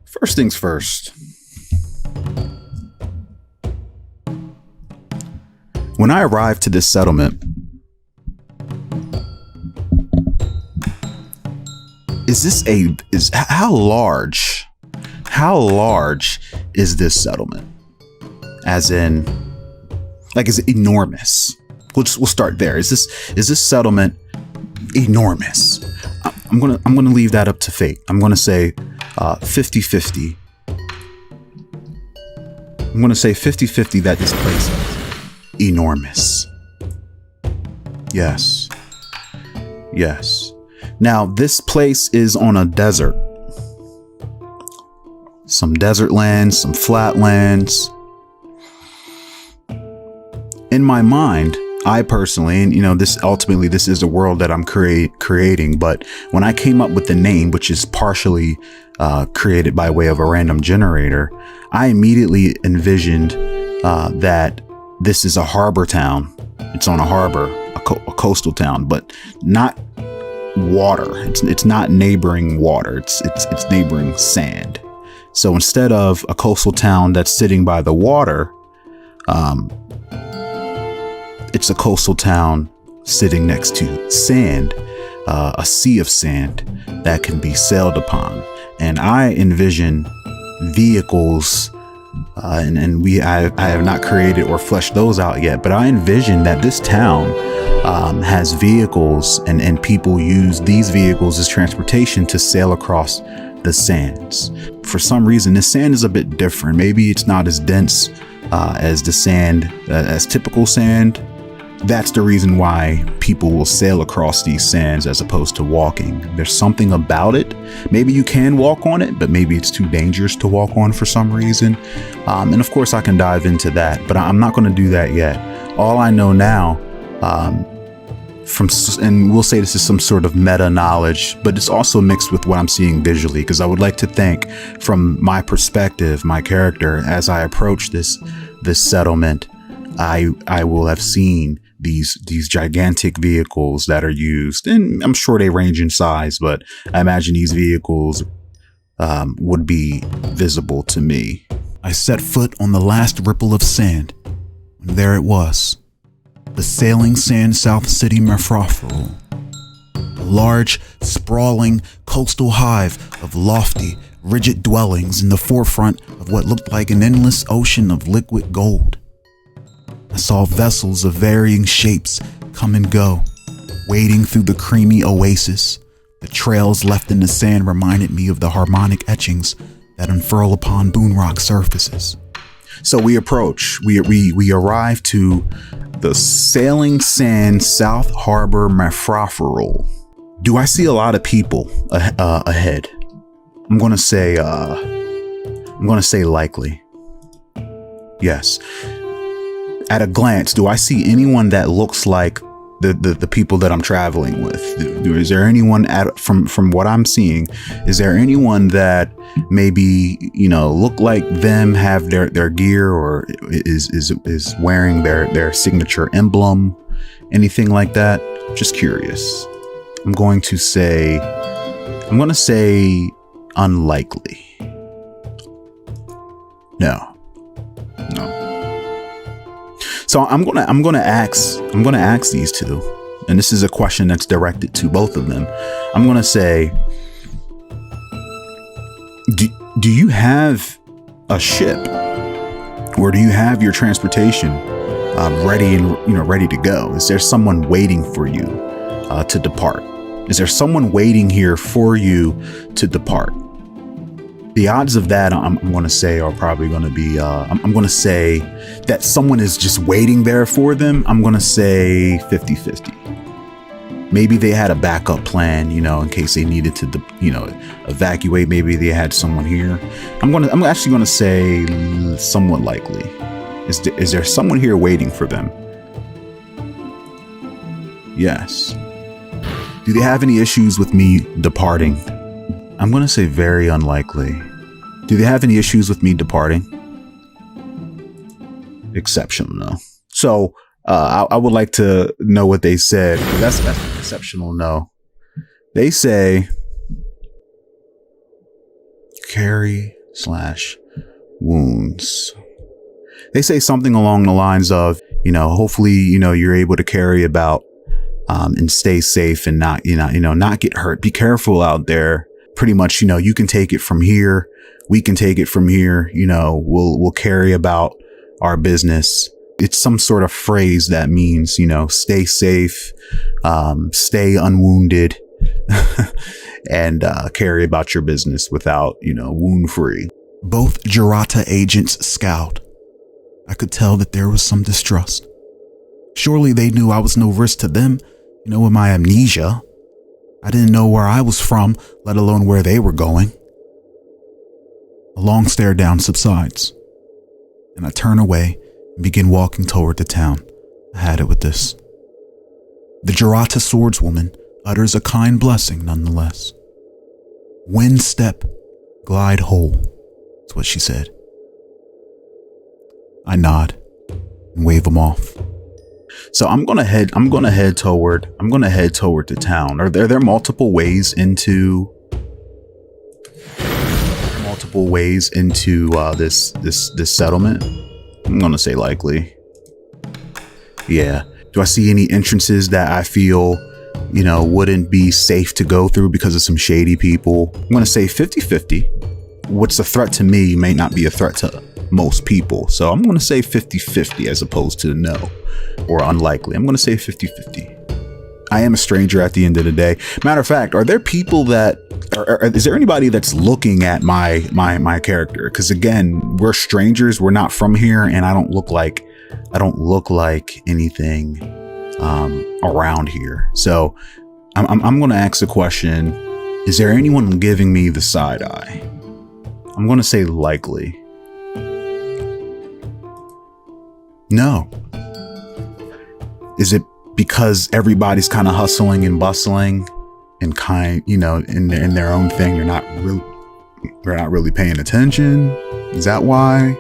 First things first. When I arrived to this settlement, how large is this settlement? As in, like, is it enormous? We'll start there. Is this settlement enormous? I'm gonna leave that up to fate. I'm gonna say 50-50. I'm gonna say 50-50 that this place is enormous. Yes. Now, this place is on a desert. Some desert lands, some flat lands. In my mind, I personally, and this is a world that I'm creating, but when I came up with the name, which is partially created by way of a random generator, I immediately envisioned that this is a harbor town. It's on a harbor, a coastal town, but not water. It's not neighboring water. It's neighboring sand. So instead of a coastal town that's sitting by the water, it's a coastal town sitting next to sand, a sea of sand that can be sailed upon. And I envision vehicles, and I have not created or fleshed those out yet, but I envision that this town has vehicles, and people use these vehicles as transportation to sail across the sands. For some reason, this sand is a bit different. Maybe it's not as dense as the sand, as typical sand. That's the reason why people will sail across these sands as opposed to walking. There's something about it. Maybe you can walk on it, but maybe it's too dangerous to walk on for some reason. And of course I can dive into that, but I'm not going to do that yet. All I know now, and we'll say this is some sort of meta knowledge, but it's also mixed with what I'm seeing visually, because I would like to think from my perspective, my character, as I approach this settlement, I will have seen these gigantic vehicles that are used, and I'm sure they range in size, but I imagine these vehicles would be visible to me. I set foot on the last ripple of sand, and there it was, the sailing sand South City Mafrof-Ferule, a large, sprawling coastal hive of lofty, rigid dwellings in the forefront of what looked like an endless ocean of liquid gold. I saw vessels of varying shapes come and go, wading through the creamy oasis. The trails left in the sand reminded me of the harmonic etchings that unfurl upon boonrock surfaces. So we approach, we arrive to the sailing sand South Harbor Mafrof-Ferule. Do I see a lot of people ahead? I'm gonna say likely. Yes. At a glance, do I see anyone that looks like the people that I'm traveling with? Is there anyone from what I'm seeing? Is there anyone that maybe look like them, have their gear, or is wearing their signature emblem, anything like that? Just curious. I'm going to say unlikely. No. So I'm gonna ask these two, and this is a question that's directed to both of them. I'm gonna say, do you have a ship, or do you have your transportation ready to go? Is there someone waiting for you to depart? Is there someone waiting here for you to depart? The odds of that, I'm going to say, are probably going to be, I'm going to say that someone is just waiting there for them. I'm going to say 50-50. Maybe they had a backup plan, in case they needed to, evacuate. Maybe they had someone here. I'm actually going to say somewhat likely. Is there someone here waiting for them? Yes. Do they have any issues with me departing? I'm going to say very unlikely. Do they have any issues with me departing? Exceptional, no. So I would like to know what they said. That's exceptional, no. They say carry/wounds. They say something along the lines of, hopefully, you're able to carry about and stay safe and not get hurt. Be careful out there. Pretty much, you can take it from here. We can take it from here. We'll carry about our business. It's some sort of phrase that means, stay safe, stay unwounded, and carry about your business without, wound free. Both Jarata agents scowled. I could tell that there was some distrust. Surely they knew I was no risk to them, with my amnesia. I didn't know where I was from, let alone where they were going. A long stare down subsides, and I turn away and begin walking toward the town. I had it with this. The Jarata swordswoman utters a kind blessing nonetheless. Wind step, glide whole, is what she said. I nod and wave them off. So I'm gonna head toward the town. Are there multiple ways into this settlement? I'm gonna say likely. Yeah. Do I see any entrances that I feel, wouldn't be safe to go through because of some shady people? I'm gonna say 50-50. What's a threat to me may not be a threat to most people. So I'm gonna say 50-50 as opposed to no or unlikely. I'm gonna say 50-50. I am a stranger at the end of the day. Matter of fact, are there people that is there anybody that's looking at my character? Because again, we're strangers. We're not from here, and I don't look like anything around here. So I'm going to ask the question: is there anyone giving me the side eye? I'm going to say likely. No. Is it because everybody's kind of hustling and bustling and in their own thing? They're not really paying attention. Is that why?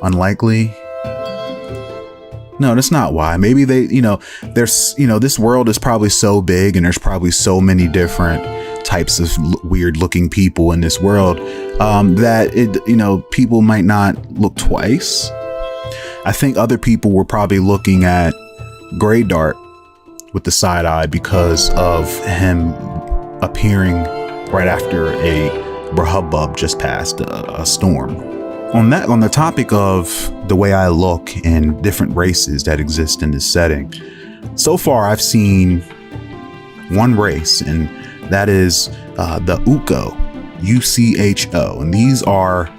Unlikely. No, that's not why. Maybe they, there's, this world is probably so big and there's probably so many different types of weird looking people in this world that people might not look twice. I think other people were probably looking at Grey Dart with the side eye because of him appearing right after a hubbub just passed a storm. On the topic of the way I look and different races that exist in this setting, so far I've seen one race, and that is the Ucho, UCHO, and these are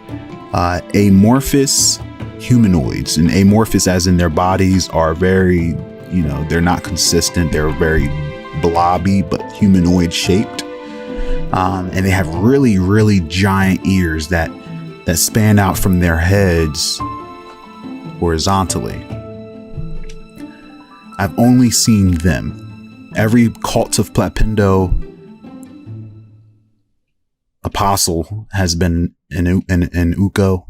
amorphous humanoids, and amorphous as in their bodies are very, they're not consistent. They're very blobby but humanoid shaped, and they have really, really giant ears that span out from their heads horizontally. I've only seen them. Every cult of Plapindo apostle has been an Ucho,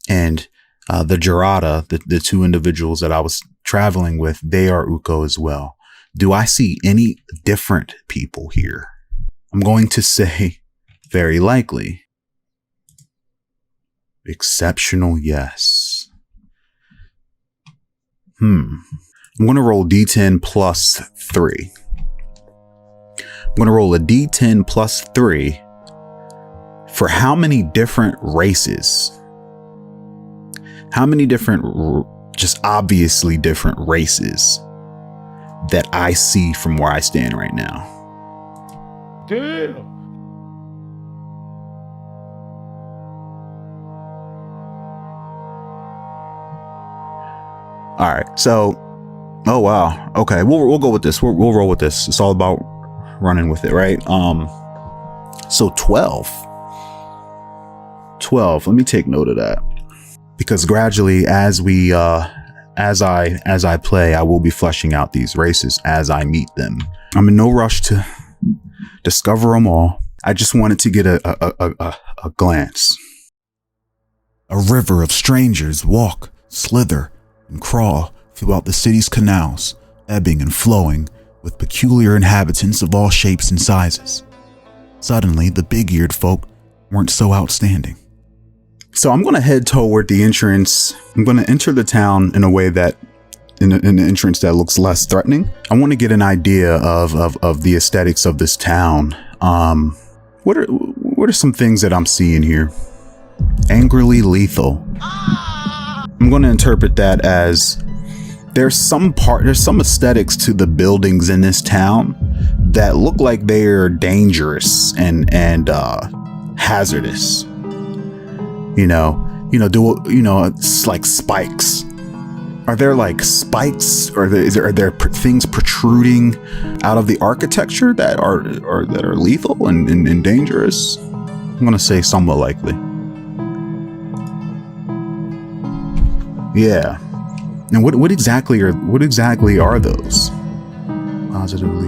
and the Jarata, the two individuals that I was traveling with, they are Ucho as well. Do I see any different people here? I'm going to say very likely. Exceptional, yes. I'm going to roll D10 plus 3. I'm going to roll a D10 plus 3 for how many different races? How many different, just obviously different races that I see from where I stand right now? Damn. All right. So, oh wow. Okay, we'll go with this. We'll roll with this. It's all about running with it, right? So 12. Let me take note of that, because gradually, as we as I play, I will be fleshing out these races as I meet them. I'm in no rush to discover them all. I just wanted to get a glance. A river of strangers walk, slither, and crawl throughout the city's canals, ebbing and flowing with peculiar inhabitants of all shapes and sizes. Suddenly, the big-eared folk weren't so outstanding. So I'm going to head toward the entrance. I'm going to enter the town in a way that, in an entrance that looks less threatening. I want to get an idea of the aesthetics of this town. What are some things that I'm seeing here? Angrily lethal. I'm going to interpret that as there's some aesthetics to the buildings in this town that look like they're dangerous and hazardous. It's like spikes. Are there like spikes? Are there things protruding out of the architecture that are lethal and dangerous? I'm gonna say somewhat likely. Yeah. And what exactly are those? Positively,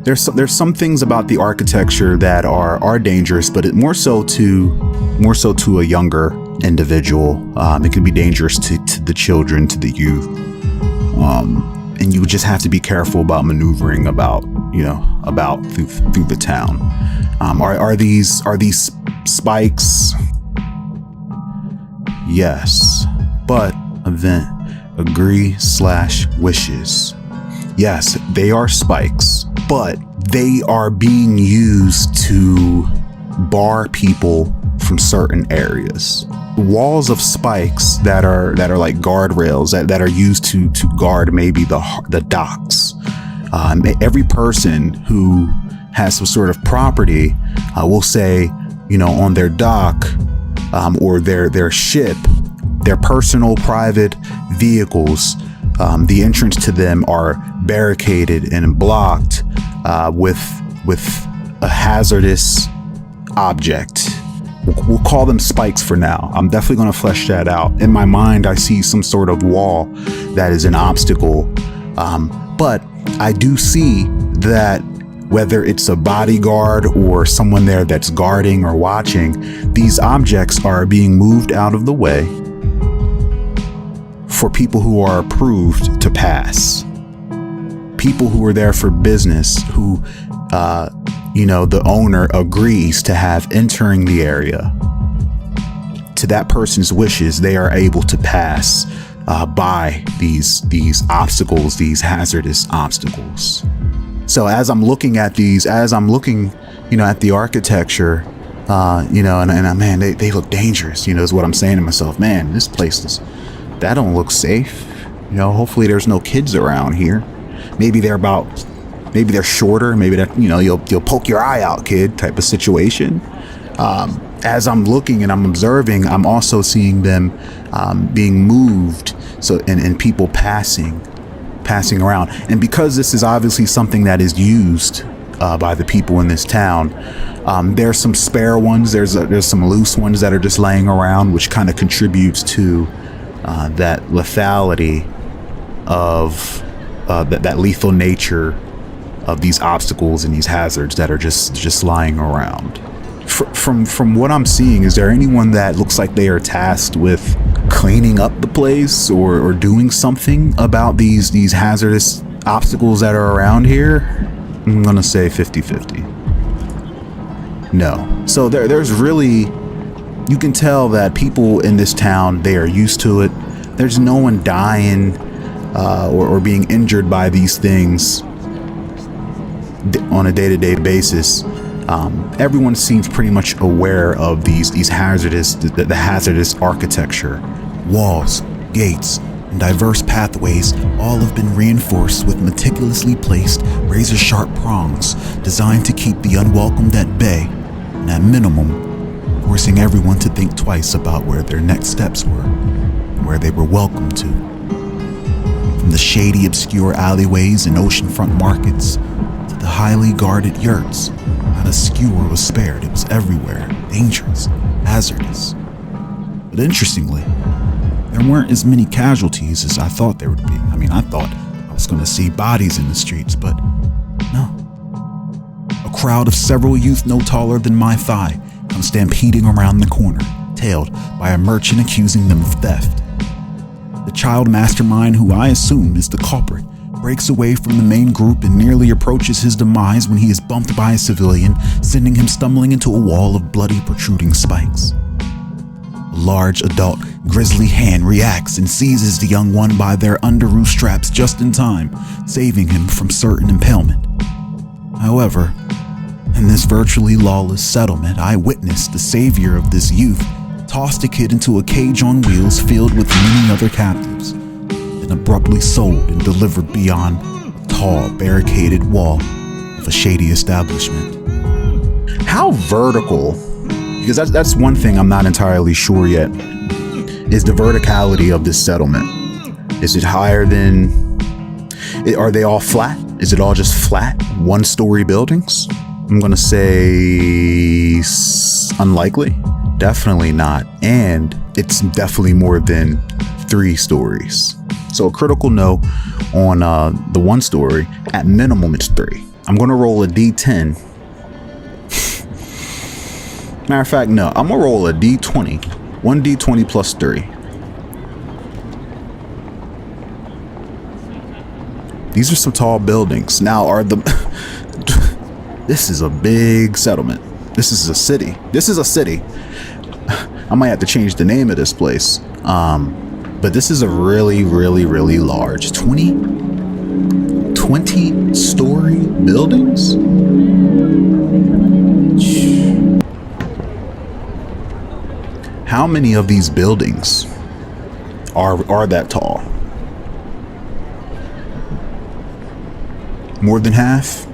there's some things about the architecture that are dangerous, but it more so to a younger individual. It can be dangerous to the children, to the youth, and you would just have to be careful about maneuvering about through the town. Are these spikes? Yes, but event agree/wishes. Yes, they are spikes, but they are being used to bar people from certain areas. Walls of spikes that are like guardrails that are used to guard maybe the docks. Every person who has some sort of property will say, on their dock or their ship, their personal private vehicles, the entrance to them are barricaded and blocked with a hazardous object. We'll call them spikes for now. I'm definitely going to flesh that out. In my mind, I see some sort of wall that is an obstacle. But I do see that whether it's a bodyguard or someone there that's guarding or watching, these objects are being moved out of the way for people who are approved to pass. People who are there for business, who the owner agrees to have entering the area. To that person's wishes, they are able to pass by these obstacles, these hazardous obstacles. So as I'm looking at these, at the architecture, man, they look dangerous, is what I'm saying to myself. Man, this place that don't look safe. Hopefully there's no kids around here. Maybe they're shorter. Maybe that, you'll poke your eye out, kid, type of situation. As I'm looking and I'm observing, I'm also seeing them being moved. So, and people passing around. And because this is obviously something that is used by the people in this town, there's some spare ones. There's some loose ones that are just laying around, which kind of contributes to that lethality of that lethal nature of these obstacles and these hazards that are just lying around. From what I'm seeing, is there anyone that looks like they are tasked with cleaning up the place or doing something about these hazardous obstacles that are around here? I'm gonna say 50-50. No. So there's really, you can tell that people in this town, they are used to it. There's no one dying or being injured by these things on a day-to-day basis. Everyone seems pretty much aware of the hazardous architecture. Walls, gates, and diverse pathways all have been reinforced with meticulously placed razor-sharp prongs designed to keep the unwelcomed at bay, and at minimum, forcing everyone to think twice about where their next steps were and where they were welcome to. From the shady, obscure alleyways and oceanfront markets to the highly guarded yurts, not a skewer was spared. It was everywhere, dangerous, hazardous. But interestingly, there weren't as many casualties as I thought there would be. I mean, I thought I was going to see bodies in the streets, but no. A crowd of several youth no taller than my thigh come stampeding around the corner, tailed by a merchant accusing them of theft. The child mastermind, who I assume is the culprit, breaks away from the main group and nearly approaches his demise when he is bumped by a civilian, sending him stumbling into a wall of bloody protruding spikes. A large adult grisly hand reacts and seizes the young one by their underoos straps just in time, saving him from certain impalement. However, in this virtually lawless settlement, I witnessed the savior of this youth toss the kid into a cage on wheels filled with many other captives, then abruptly sold and delivered beyond a tall, barricaded wall of a shady establishment. How vertical, because that's one thing I'm not entirely sure yet, is the verticality of this settlement. Is it higher than, are they all flat? Is it all just flat, one-story buildings? I'm gonna say unlikely. Definitely not. And it's definitely more than 3 stories. So a critical no on the 1 story. At minimum, it's 3. I'm gonna roll a D10. Matter of fact, no, I'm gonna roll a D20. 1 D20 plus 3. These are some tall buildings. Now, are the this is a big settlement. This is a city. This is a city. I might have to change the name of this place. But this is a really, really, really large 20-story buildings. How many of these buildings are that tall? More than half?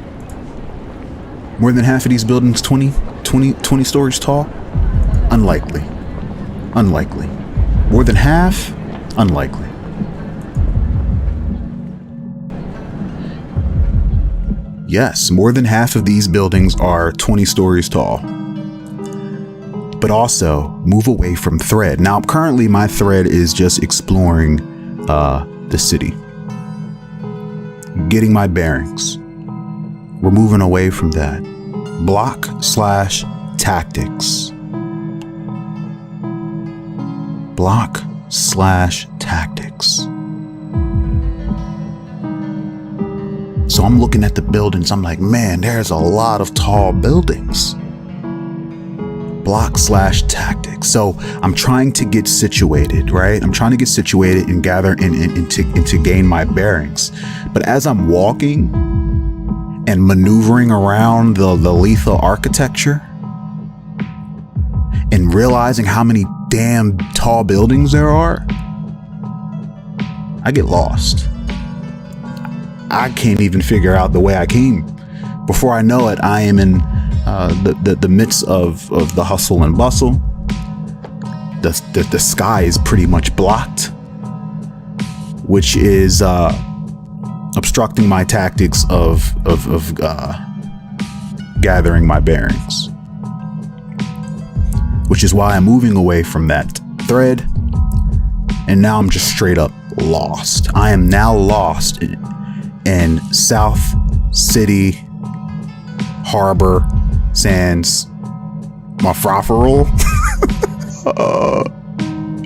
More than half of these buildings 20 stories tall? Unlikely. Unlikely. More than half? Unlikely. Yes, more than half of these buildings are 20 stories tall. But also, move away from thread. Now, currently my thread is just exploring the city. Getting my bearings. We're moving away from that. Block/tactics. Block/tactics. So I'm looking at the buildings. I'm like, man, there's a lot of tall buildings. Block/tactics. So I'm trying to get situated, right? I'm trying to get situated and gather and to gain my bearings. But as I'm walking and maneuvering around the lethal architecture and realizing how many damn tall buildings there are, I get lost. I can't even figure out the way I came. Before I know it, I am in the midst of the hustle and bustle. The sky is pretty much blocked, which is obstructing my tactics of gathering my bearings, which is why I'm moving away from that thread, and now I'm just straight up lost. I am now lost in South City Harbor Sands Mafrof-Ferule.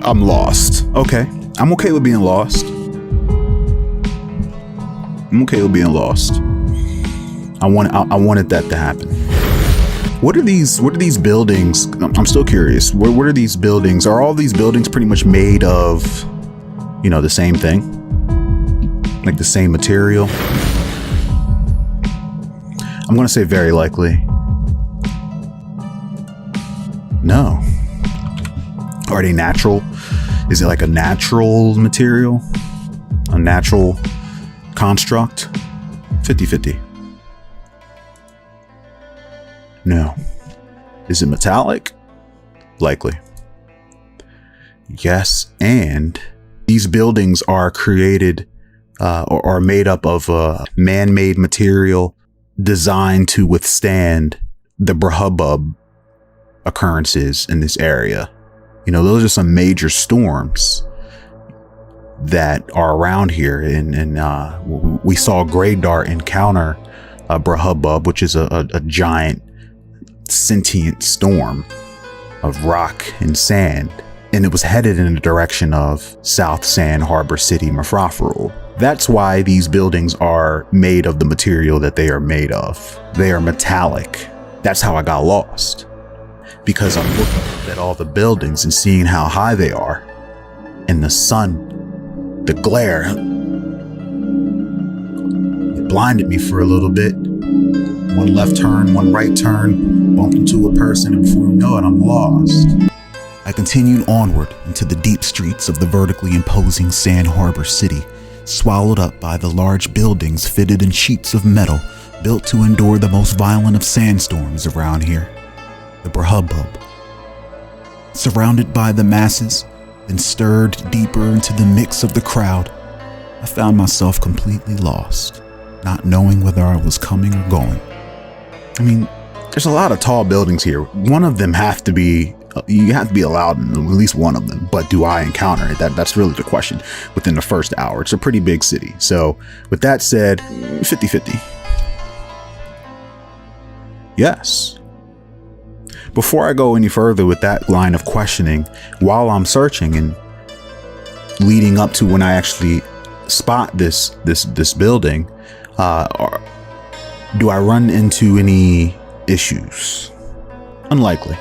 I'm lost. Okay, I'm okay with being lost. I'm okay with being lost. I wanted that to happen. What are these buildings? I'm still curious. What are these buildings? Are all these buildings pretty much made of, the same thing? Like the same material? I'm gonna say very likely. No. Are they natural? Is it like a natural material? A natural construct? 50-50. No. Is it metallic? Likely. Yes, and these buildings are created or are made up of a man-made material designed to withstand the hubbub occurrences in this area. Those are some major storms that are around here. And we saw Grey Dart encounter Brahubub, which is a giant sentient storm of rock and sand, and it was headed in the direction of South Sand Harbor City, Mafrof-Ferule. That's why these buildings are made of the material that they are made of. They are metallic. That's how I got lost, because I'm looking at all the buildings and seeing how high they are, and the sun, the glare, it blinded me for a little bit. One left turn, one right turn, bumped into a person, and before you know it, I'm lost. I continued onward into the deep streets of the vertically imposing Sand Harbor City, swallowed up by the large buildings fitted in sheets of metal built to endure the most violent of sandstorms around here, the Brahubub. Surrounded by the masses, then stirred deeper into the mix of the crowd, I found myself completely lost, not knowing whether I was coming or going. I mean, there's a lot of tall buildings here. One of them you have to be allowed in at least one of them, but do I encounter it? That's really the question within the first hour. It's a pretty big city. So with that said, 50-50. Yes. Before I go any further with that line of questioning, while I'm searching and leading up to when I actually spot this building, do I run into any issues? Unlikely.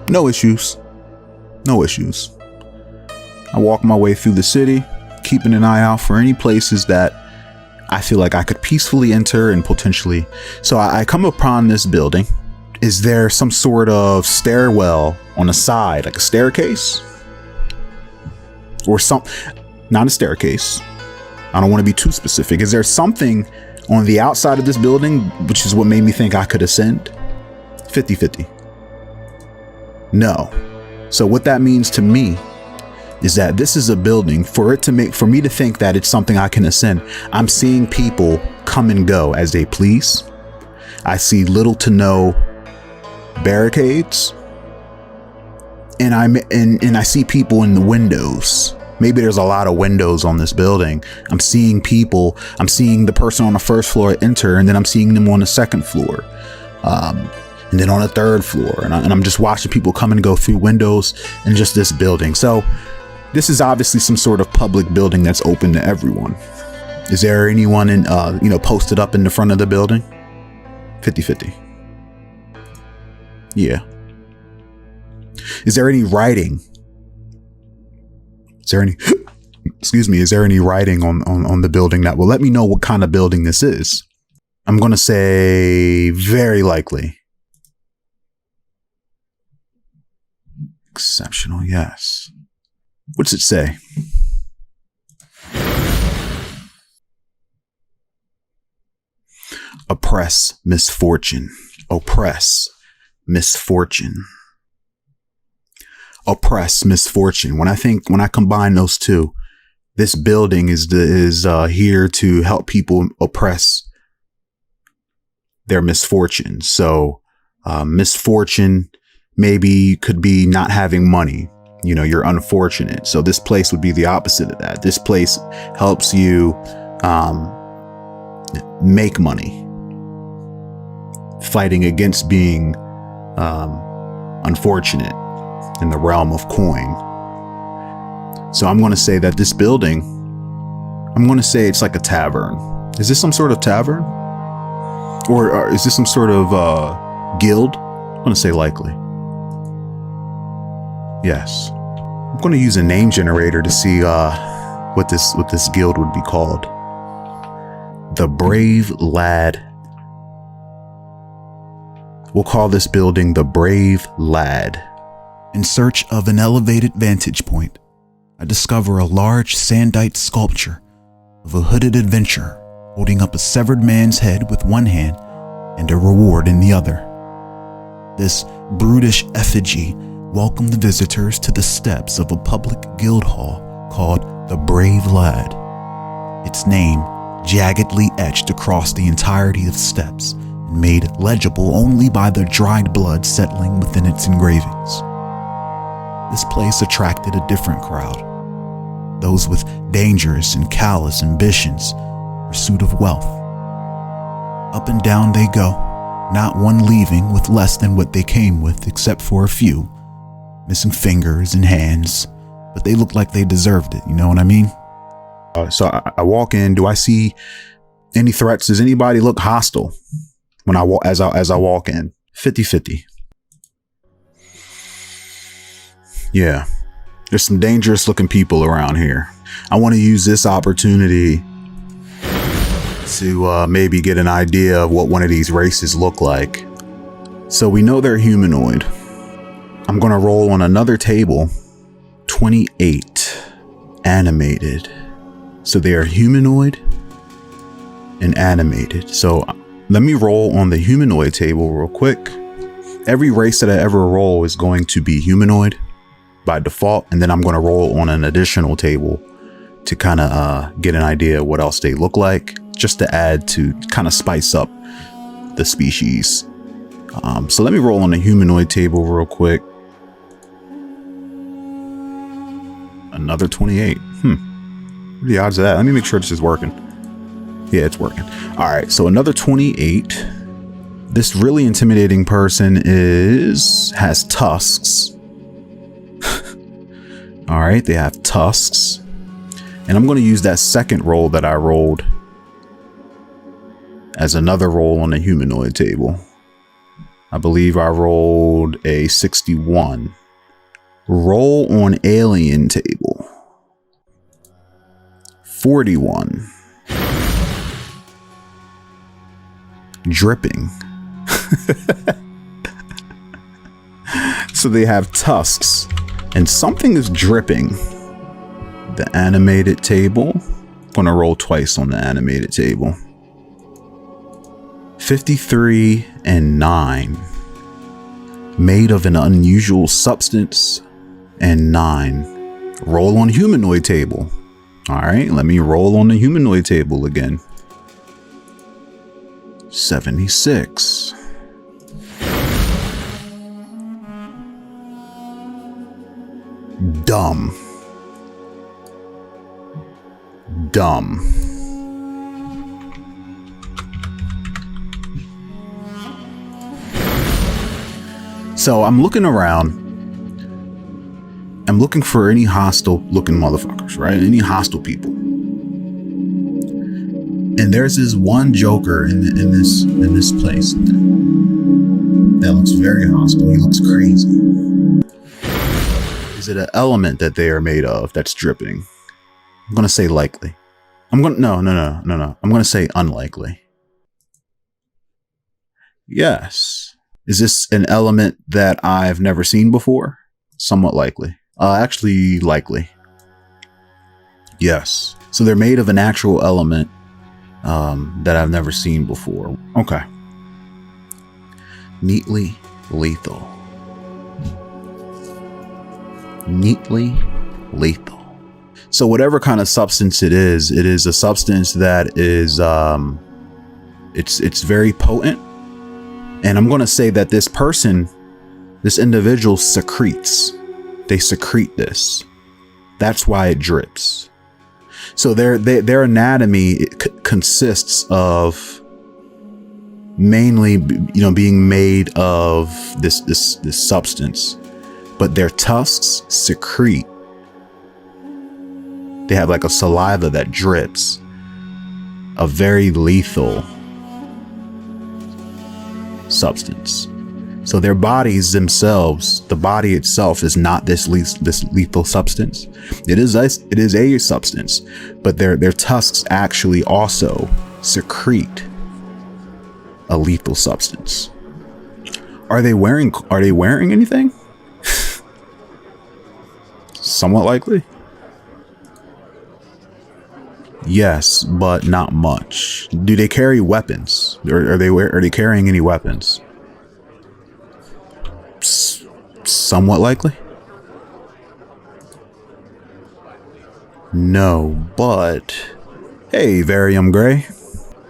No issues. No issues. I walk my way through the city, keeping an eye out for any places that I feel like I could peacefully enter and potentially. So I come upon this building. Is there some sort of stairwell on the side, like a staircase? Or not a staircase. I don't want to be too specific. Is there something on the outside of this building, which is what made me think I could ascend? 50-50. No. So what that means to me is that this is a building for me to think that it's something I can ascend. I'm seeing people come and go as they please. I see little to no barricades, and I see people in the windows. Maybe there's a lot of windows on this building. I'm seeing people. I'm seeing the person on the first floor enter, and then I'm seeing them on the second floor. And then on the third floor, and I'm just watching people come and go through windows in just this building. So this is obviously some sort of public building that's open to everyone. Is there anyone posted up in the front of the building? 50-50. Yeah. Is there any writing? Is there any writing on the building that will let me know what kind of building this is? I'm going to say very likely. Exceptional, yes. What does it say? Oppress misfortune. Oppress misfortune. Oppress misfortune. When I combine those two, this building is here to help people oppress their misfortune. So misfortune maybe could be not having money. You're unfortunate. So this place would be the opposite of that. This place helps you make money, fighting against being unfortunate in the realm of coin. So I'm going to say that this building, it's like a tavern. Is this some sort of tavern? Or is this some sort of guild? I'm going to say likely. Yes. I'm going to use a name generator to see what this guild would be called. The Brave Lad. We'll call this building the Brave Lad. In search of an elevated vantage point, I discover a large sandite sculpture of a hooded adventurer holding up a severed man's head with one hand and a reward in the other. This brutish effigy welcomed the visitors to the steps of a public guild hall called the Brave Lad. Its name jaggedly etched across the entirety of the steps and made legible only by the dried blood settling within its engravings. this place attracted a different crowd. Those with dangerous and callous ambitions, pursuit of wealth. Up and down they go, not one leaving with less than what they came with, except for a few, missing fingers and hands, but they look like they deserved it, you know what I mean? So I walk in. Do I see any threats? Does anybody look hostile when I walk as I walk in? 50-50. Yeah, there's some dangerous looking people around here. I want to use this opportunity to maybe get an idea of what one of these races look like. So we know they're humanoid. I'm going to roll on another table. 28. Animated. So they are humanoid and animated. So let me roll on the humanoid table real quick. Every race that I ever roll is going to be humanoid by default. And then I'm going to roll on an additional table to kind of get an idea of what else they look like, just to add to kind of spice up the species. So let me roll on the humanoid table real quick. Another 28. What are the odds of that? Let me make sure this is working. Yeah, it's working. All right, so another 28. This really intimidating person has tusks. All right, they have tusks. And I'm going to use that second roll that I rolled as another roll on the humanoid table. I believe I rolled a 61. Roll on alien table. 41. Dripping. So they have tusks and something is dripping. The animated table. I'm gonna roll twice on the animated table. 53 and 9. Made of an unusual substance and 9. Roll on humanoid table. All right, let me roll on the humanoid table again. 76. Dumb. So I'm looking around. I'm looking for any hostile looking motherfuckers, right? Any hostile people. And there's this one joker in this place that looks very hostile. He looks crazy. Is it an element that they are made of that's dripping? I'm gonna say likely. No. I'm gonna say unlikely. Yes. Is this an element that I've never seen before? Somewhat likely. Actually likely. Yes. So they're made of an actual element that I've never seen before. Okay. Neatly lethal. Neatly lethal. So whatever kind of substance it is a substance that is it's very potent. And I'm going to say that this individual secretes. They secrete this. That's why it drips. So their anatomy consists of mainly, being made of this substance, but their tusks secrete. They have like a saliva that drips. A very lethal substance. So their bodies themselves, the body itself is not this lethal substance. It is a substance, but their tusks actually also secrete a lethal substance. Are they wearing anything? Somewhat likely. Yes, but not much. Do they carry weapons? Are they carrying any weapons? Somewhat likely. No, but hey, Varium Gray.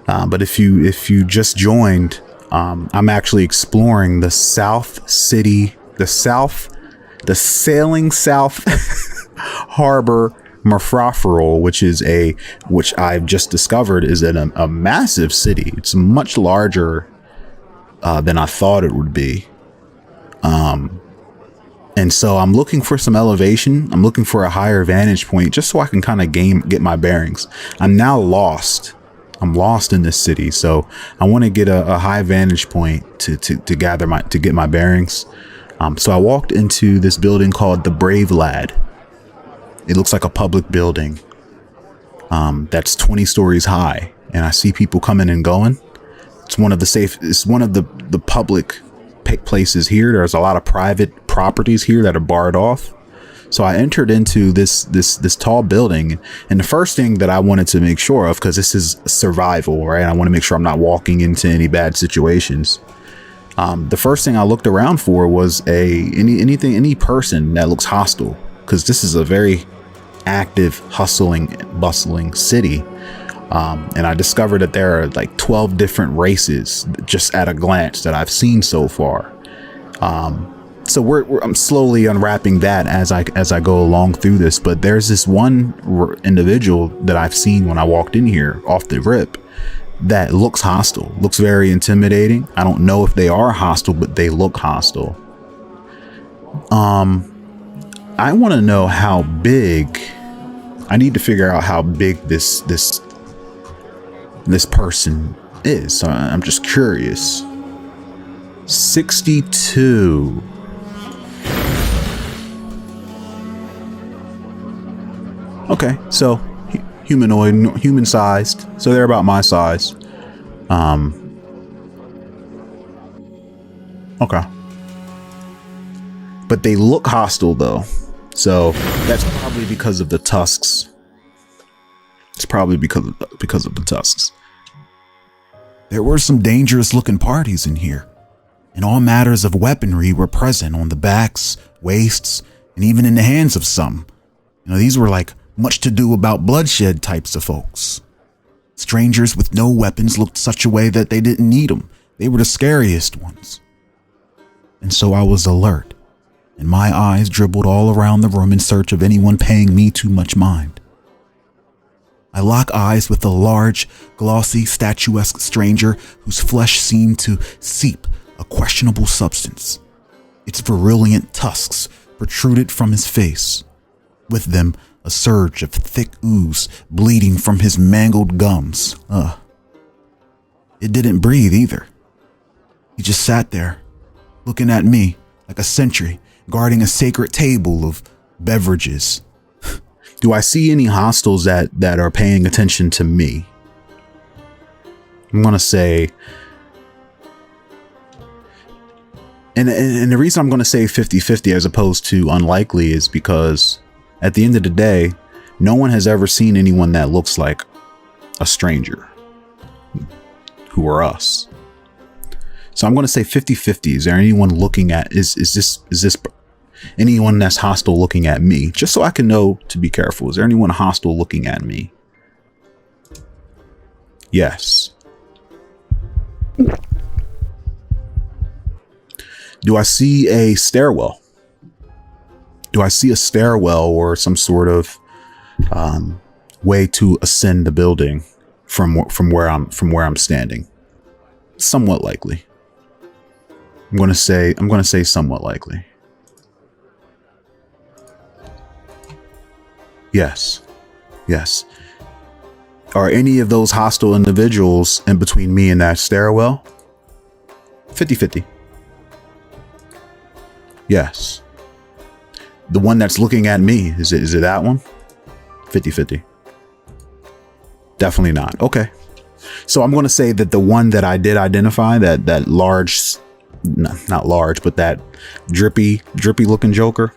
But if you just joined, I'm actually exploring the South the Sailing South Harbor Mafrof-Ferule, which I've just discovered is in a massive city. It's much larger than I thought it would be. And so I'm looking for some elevation. I'm looking for a higher vantage point just so I can kind of get my bearings. I'm now lost. I'm lost in this city. So I want to get a high vantage point to get my bearings. So I walked into this building called the Brave Lad. It looks like a public building that's 20 stories high, and I see people coming and going. It's one of the public places here. There's a lot of private properties here that are barred off. So I entered into this tall building, and the first thing that I wanted to make sure of, because this is survival, right? I want to make sure I'm not walking into any bad situations. The first thing I looked around for was any person that looks hostile, because this is a very active, bustling city. And I discovered that there are like 12 different races just at a glance that I've seen so far. So I'm slowly unwrapping that as I go along through this. But there's this one individual that I've seen when I walked in here off the rip that looks hostile, looks very intimidating. I don't know if they are hostile, but they look hostile. I want to know how big. I need to figure out how big this person is. So I'm just curious. 62. Okay, so humanoid, human sized. So they're about my size. Okay. But they look hostile though. So that's probably because of the tusks. It's probably because of the tusks. There were some dangerous looking parties in here, and all matters of weaponry were present on the backs, waists, and even in the hands of some. These were like much to do about bloodshed types of folks. Strangers with no weapons looked such a way that they didn't need them. They were the scariest ones. And so I was alert, and my eyes dribbled all around the room in search of anyone paying me too much mind. I lock eyes with a large, glossy, statuesque stranger whose flesh seemed to seep a questionable substance. Its virulent tusks protruded from his face. With them, a surge of thick ooze bleeding from his mangled gums. It didn't breathe either. He just sat there, looking at me like a sentry, guarding a sacred table of beverages. Do I see any hostiles that are paying attention to me? I'm going to say, and the reason I'm going to say 50-50 as opposed to unlikely is because at the end of the day, no one has ever seen anyone that looks like a stranger who are us. So I'm going to say 50-50. Is there anyone looking at, is this anyone that's hostile looking at me? Just so I can know to be careful. Is there anyone hostile looking at me? Yes. Do I see a stairwell? Do I see a stairwell or some sort of way to ascend the building from where I'm standing? Somewhat likely. I'm going to say somewhat likely. Yes. Yes. Are any of those hostile individuals in between me and that stairwell? 50-50. Yes. The one that's looking at me, is it that one? 50-50. Definitely not. Okay. So I'm going to say that the one that I did identify, that large, not large, but that drippy looking Joker,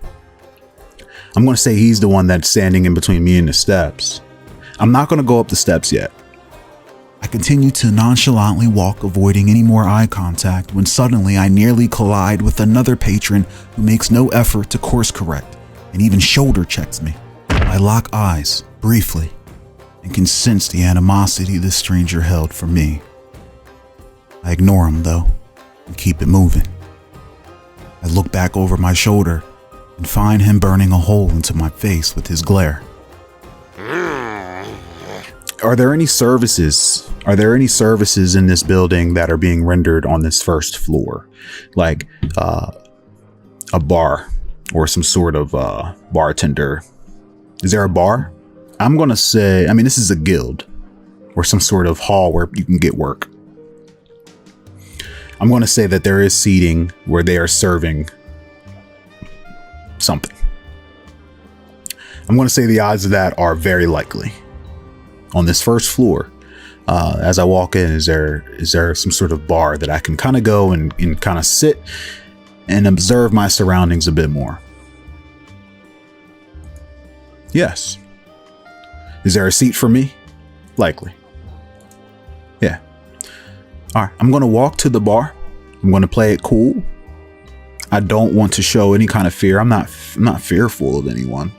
I'm going to say he's the one that's standing in between me and the steps. I'm not going to go up the steps yet. I continue to nonchalantly walk, avoiding any more eye contact, when suddenly I nearly collide with another patron who makes no effort to course correct and even shoulder checks me. I lock eyes briefly and can sense the animosity this stranger held for me. I ignore him though and keep it moving. I look back over my shoulder and find him burning a hole into my face with his glare. Are there any services? Are there any services in this building that are being rendered on this first floor? Like a bar or some sort of bartender? Is there a bar? I'm going to say, I mean, this is a guild or some sort of hall where you can get work. I'm going to say that there is seating where they are serving something. I'm going to say the odds of that are very likely. On this first floor, as I walk in, is there some sort of bar that I can kind of go and kind of sit and observe my surroundings a bit more? Yes. Is there a seat for me? Likely. Yeah. All right. I'm going to walk to the bar. I'm going to play it cool. I don't want to show any kind of fear. I'm not fearful of anyone.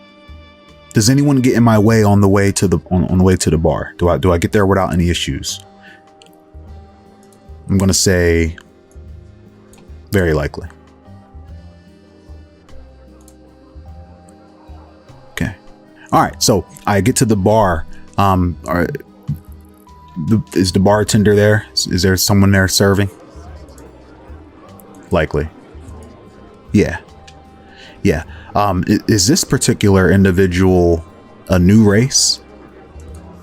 Does anyone get in my way on the way to the on the way to the bar? Do I get there without any issues? I'm going to say very likely. Okay. All right. So I get to the bar. Is the bartender there? Is there someone there serving? Likely. Yeah. Yeah. Is this particular individual a new race?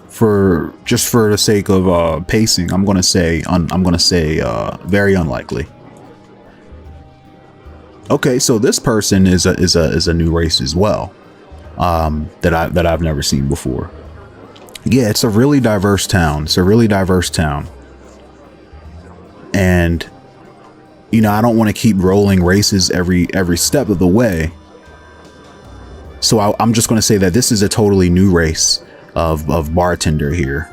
For the sake of pacing, I'm gonna say very unlikely. Okay, so this person is a new race as well, that I've never seen before. Yeah, it's a really diverse town. And you know, I don't want to keep rolling races every step of the way. So I'm just going to say that this is a totally new race of bartender here.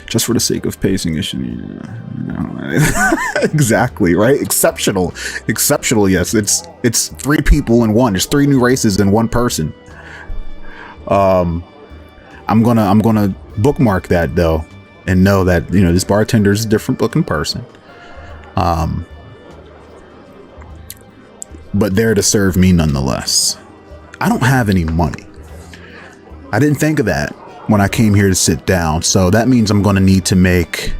Just for the sake of pacing issue. Exactly, right? Exceptional. Yes, it's three people in one. There's three new races in one person. I'm gonna bookmark that though, and know that, you know, this bartender is a different looking person. But there to serve me nonetheless. I don't have any money. I didn't think of that when I came here to sit down. So that means I'm going to need to make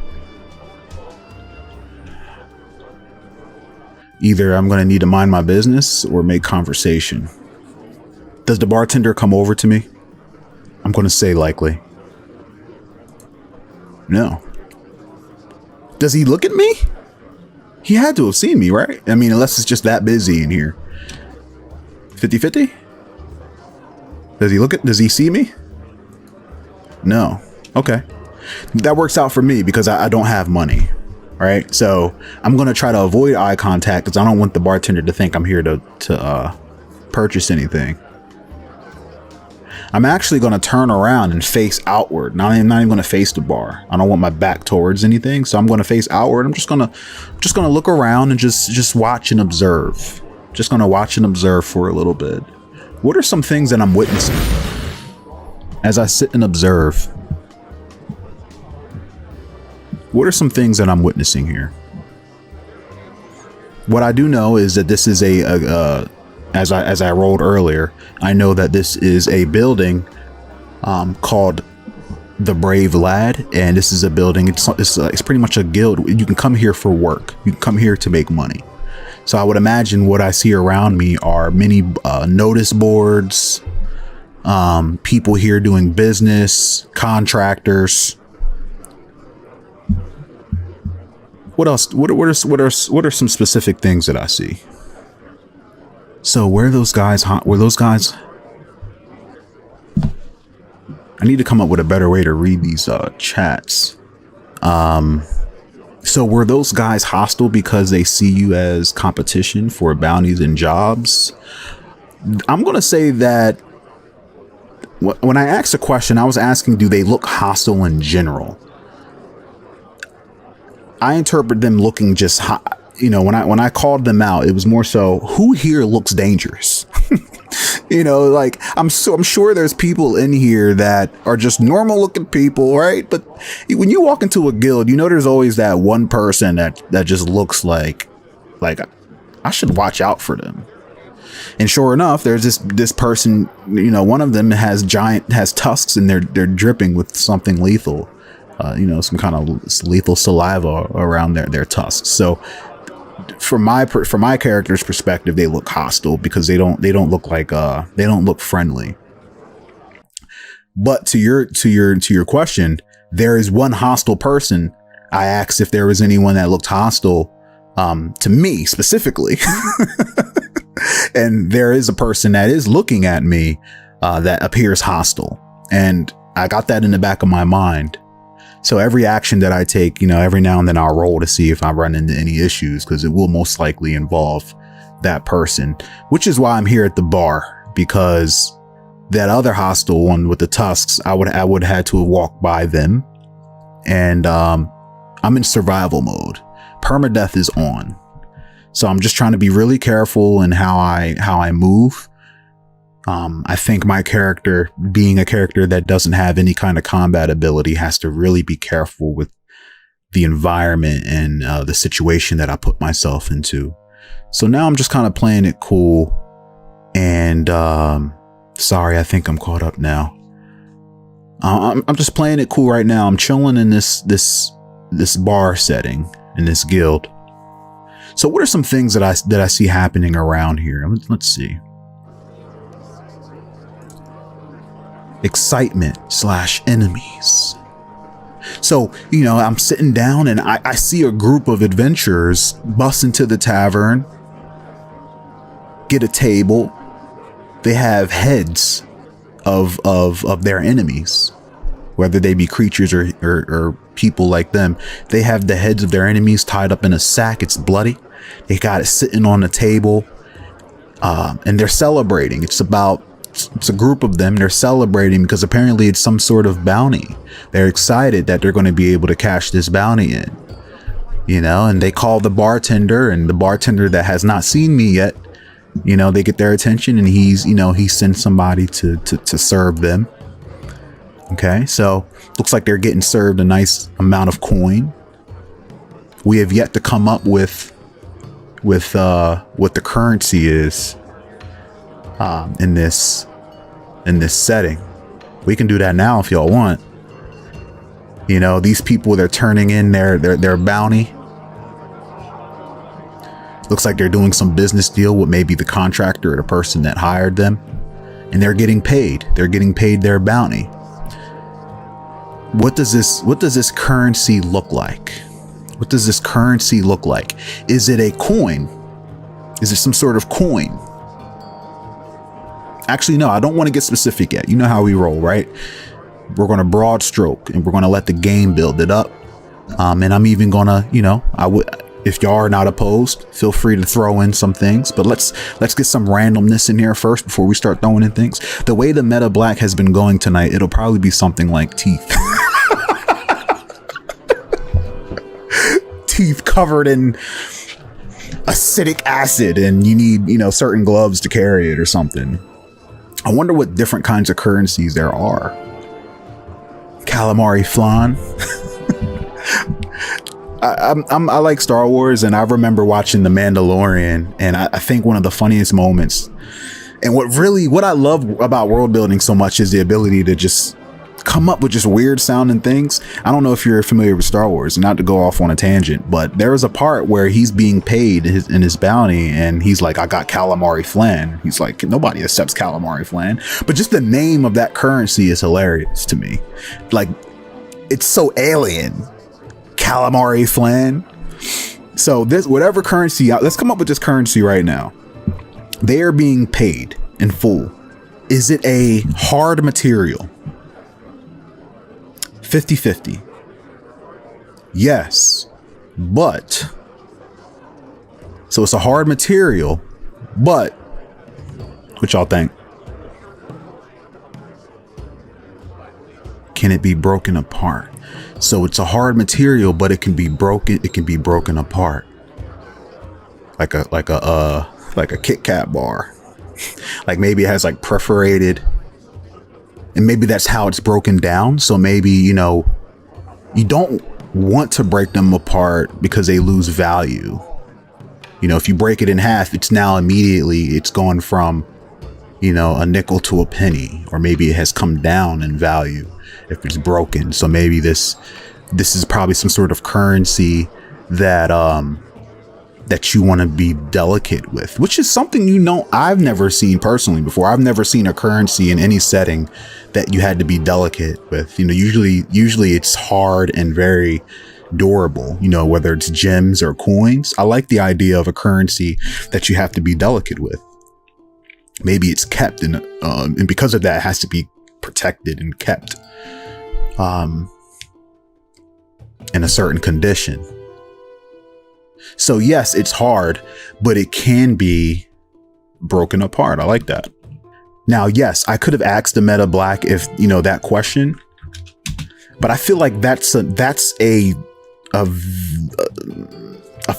either I'm going to need to mind my business or make conversation. Does the bartender come over to me? I'm going to say likely. No. Does he look at me? He had to have seen me, right? I mean, unless it's just that busy in here. 50-50? Does he see me? No. Okay. That works out for me because I don't have money, right? So I'm going to try to avoid eye contact because I don't want the bartender to think I'm here to purchase anything. I'm actually going to turn around and face outward. Now, I'm not even going to face the bar. I don't want my back towards anything. So I'm going to face outward. I'm just going to look around and just watch and observe. Just going to watch and observe for a little bit. What are some things that I'm witnessing as I sit and observe? What are some things that I'm witnessing here? What I do know is that this is as I rolled earlier, I know that this is a building called The Brave Lad, and this is a building. It's pretty much a guild. You can come here for work. You can come here to make money. So I would imagine what I see around me are many notice boards, people here doing business, contractors. What else? What are some specific things that I see? So were those guys? I need to come up with a better way to read these chats. So were those guys hostile because they see you as competition for bounties and jobs? I'm going to say that when I asked the question, I was asking, do they look hostile in general? I interpret them looking just hot. You know, when I called them out, it was more so, who here looks dangerous? You know, like I'm sure there's people in here that are just normal looking people, right? But when you walk into a guild, you know, there's always that one person that just looks like I should watch out for them. And sure enough, there's this person, one of them has tusks, and they're dripping with something lethal, some kind of lethal saliva around their tusks. So from my character's perspective, they look hostile because they don't look like they don't look friendly. But to your question, there is one hostile person. I asked if there was anyone that looked hostile to me specifically. And there is a person that is looking at me that appears hostile. And I got that in the back of my mind. So every action that I take, every now and then I'll roll to see if I run into any issues, because it will most likely involve that person, which is why I'm here at the bar, because that other hostile one with the tusks, I would have had to walk by them. And I'm in survival mode. Permadeath is on. So I'm just trying to be really careful in how I move. I think my character, being a character that doesn't have any kind of combat ability, has to really be careful with the environment and the situation that I put myself into. So now I'm just kind of playing it cool. And sorry, I think I'm caught up now. I'm just playing it cool right now. I'm chilling in this bar setting, in this guild. So what are some things that I see happening around here? Let's see. Excitement / enemies. So, I'm sitting down and I see a group of adventurers bust into the tavern, get a table. They have heads of their enemies, whether they be creatures or people like them. They have the heads of their enemies tied up in a sack. It's bloody. They got it sitting on a table, and they're celebrating. It's a group of them. They're celebrating because apparently it's some sort of bounty. They're excited that they're going to be able to cash this bounty in, and they call the bartender, and the bartender that has not seen me yet, they get their attention, and he sends somebody to serve them. Okay, so looks like they're getting served a nice amount of coin. We have yet to come up with what the currency is in this setting. We can do that now if y'all want. These people, they're turning in their bounty. Looks like they're doing some business deal with maybe the contractor or the person that hired them, and they're getting paid. They're getting paid their bounty. What does this currency look like? What does this currency look like? Is it a coin? Is it some sort of coin? Actually, no, I don't want to get specific yet. You know how we roll, right? We're going to broad stroke, and we're going to let the game build it up. And I'm even going to, if y'all are not opposed, feel free to throw in some things, but let's get some randomness in here first before we start throwing in things. The way the meta black has been going tonight, it'll probably be something like teeth. Teeth covered in acidic acid, and you need, certain gloves to carry it or something. I wonder what different kinds of currencies there are. Calamari flan. I like Star Wars, and I remember watching The Mandalorian, and I think one of the funniest moments, and what I love about world building so much, is the ability to just come up with just weird sounding things. I don't know if you're familiar with Star Wars, not to go off on a tangent, but there was a part where he's being paid in his bounty, and he's like, I got calamari flan. He's like, nobody accepts calamari flan. But just the name of that currency is hilarious to me. Like, it's so alien. Calamari flan. So this, whatever currency, let's come up with this currency right now. They are being paid in full. Is it a hard material? 50-50. Yes, but so it's a hard material, but what y'all think? Can it be broken apart? So it's a hard material, but it can be broken. It can be broken apart, like a Kit Kat bar. Like maybe it has like perforated, and maybe that's how it's broken down. So maybe, you don't want to break them apart because they lose value. You know, if you break it in half, it's now immediately, it's gone from, you know, a nickel to a penny, or maybe it has come down in value if it's broken. So maybe this is probably some sort of currency that that you want to be delicate with, which is something, you know, I've never seen personally before. I've never seen a currency in any setting that you had to be delicate with. You know, usually it's hard and very durable, you know, whether it's gems or coins. I like the idea of a currency that you have to be delicate with. Maybe it's kept in, and because of that, it has to be protected and kept in a certain condition. So yes, it's hard, but it can be broken apart. I like that. Now, yes, I could have asked the Meta Black if, you know, that question, but I feel like that's a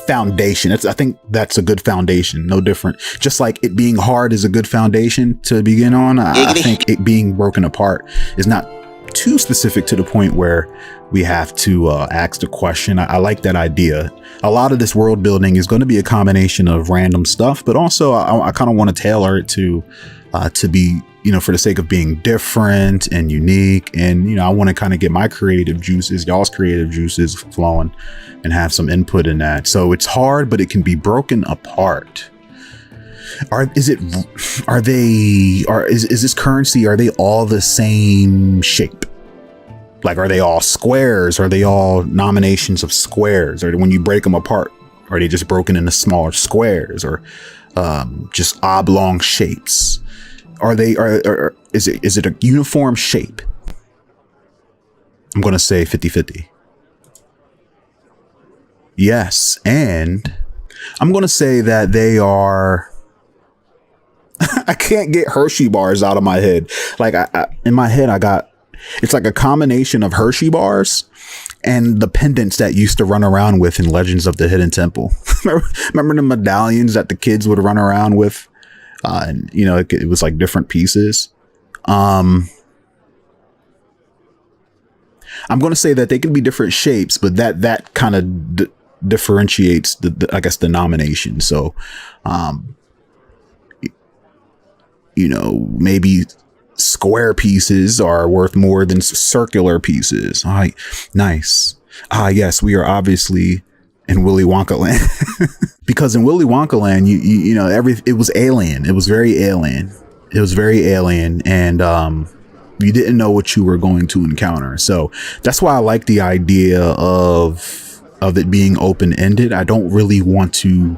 foundation. I think that's a good foundation. No different. Just like it being hard is a good foundation to begin on. I think it being broken apart is not too specific to the point where we have to ask the question. I like that idea. A lot of this world building is going to be a combination of random stuff, but also I kind of want to tailor it to be, you know, for the sake of being different and unique. And, you know, I want to kind of get my creative juices, y'all's creative juices flowing and have some input in that. So it's hard, but it can be broken apart. Is this currency, are they all the same shape? Like, are they all squares? Are they all nominations of squares? Or when you break them apart, are they just broken into smaller squares, or just oblong shapes? Is it a uniform shape? I'm going to say 50-50. Yes. And I'm going to say that they are, I can't get Hershey bars out of my head. Like in my head, it's like a combination of Hershey bars and the pendants that used to run around with in Legends of the Hidden Temple. Remember the medallions that the kids would run around with? And, you know, it was like different pieces. I'm going to say that they can be different shapes, but that kind of differentiates I guess, the nomination. So, you know, maybe square pieces are worth more than circular pieces. All right. Nice. Yes, we are obviously in Willy Wonka land. Because in Willy Wonka land, you know, it was alien. It was very alien. It was very alien. And you didn't know what you were going to encounter. So that's why I like the idea of it being open-ended. I don't really want to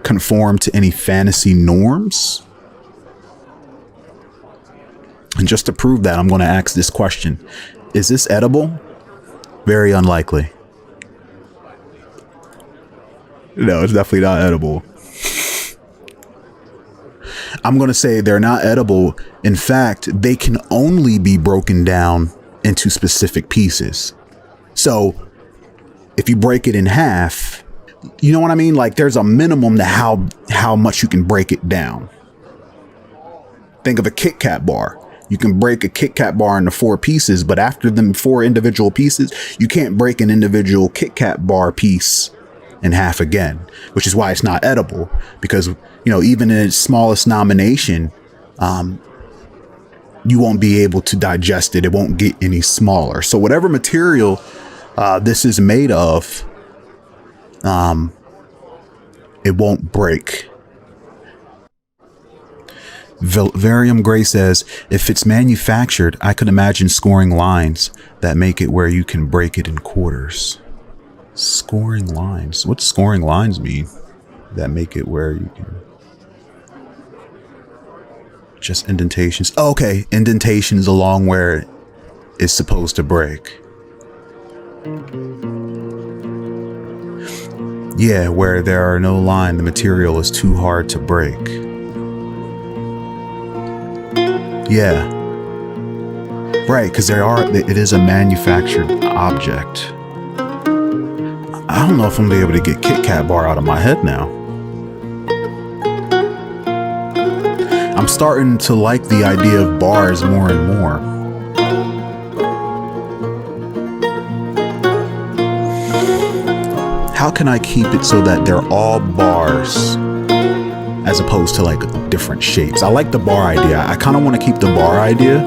conform to any fantasy norms. And just to prove that, I'm going to ask this question. Is this edible? Very unlikely. No, it's definitely not edible. I'm going to say they're not edible. In fact, they can only be broken down into specific pieces. So if you break it in half, you know what I mean? Like, there's a minimum to how much you can break it down. Think of a Kit Kat bar. You can break a Kit Kat bar into 4 pieces, but after them 4 individual pieces, you can't break an individual Kit Kat bar piece in half again, which is why it's not edible. Because, you know, even in its smallest nomination, you won't be able to digest it. It won't get any smaller. So whatever material this is made of, it won't break. Varium Gray says, if it's manufactured, I could imagine scoring lines that make it where you can break it in quarters. Scoring lines. What scoring lines mean? That make it where you can... Just indentations. Oh, okay. Indentations along where it's supposed to break. Yeah, where there are no lines, the material is too hard to break. Yeah. Right, because it is a manufactured object. I don't know if I'm gonna be able to get Kit Kat bar out of my head now. I'm starting to like the idea of bars more and more. How can I keep it so that they're all bars as opposed to like different shapes? I like the bar idea. I kind of want to keep the bar idea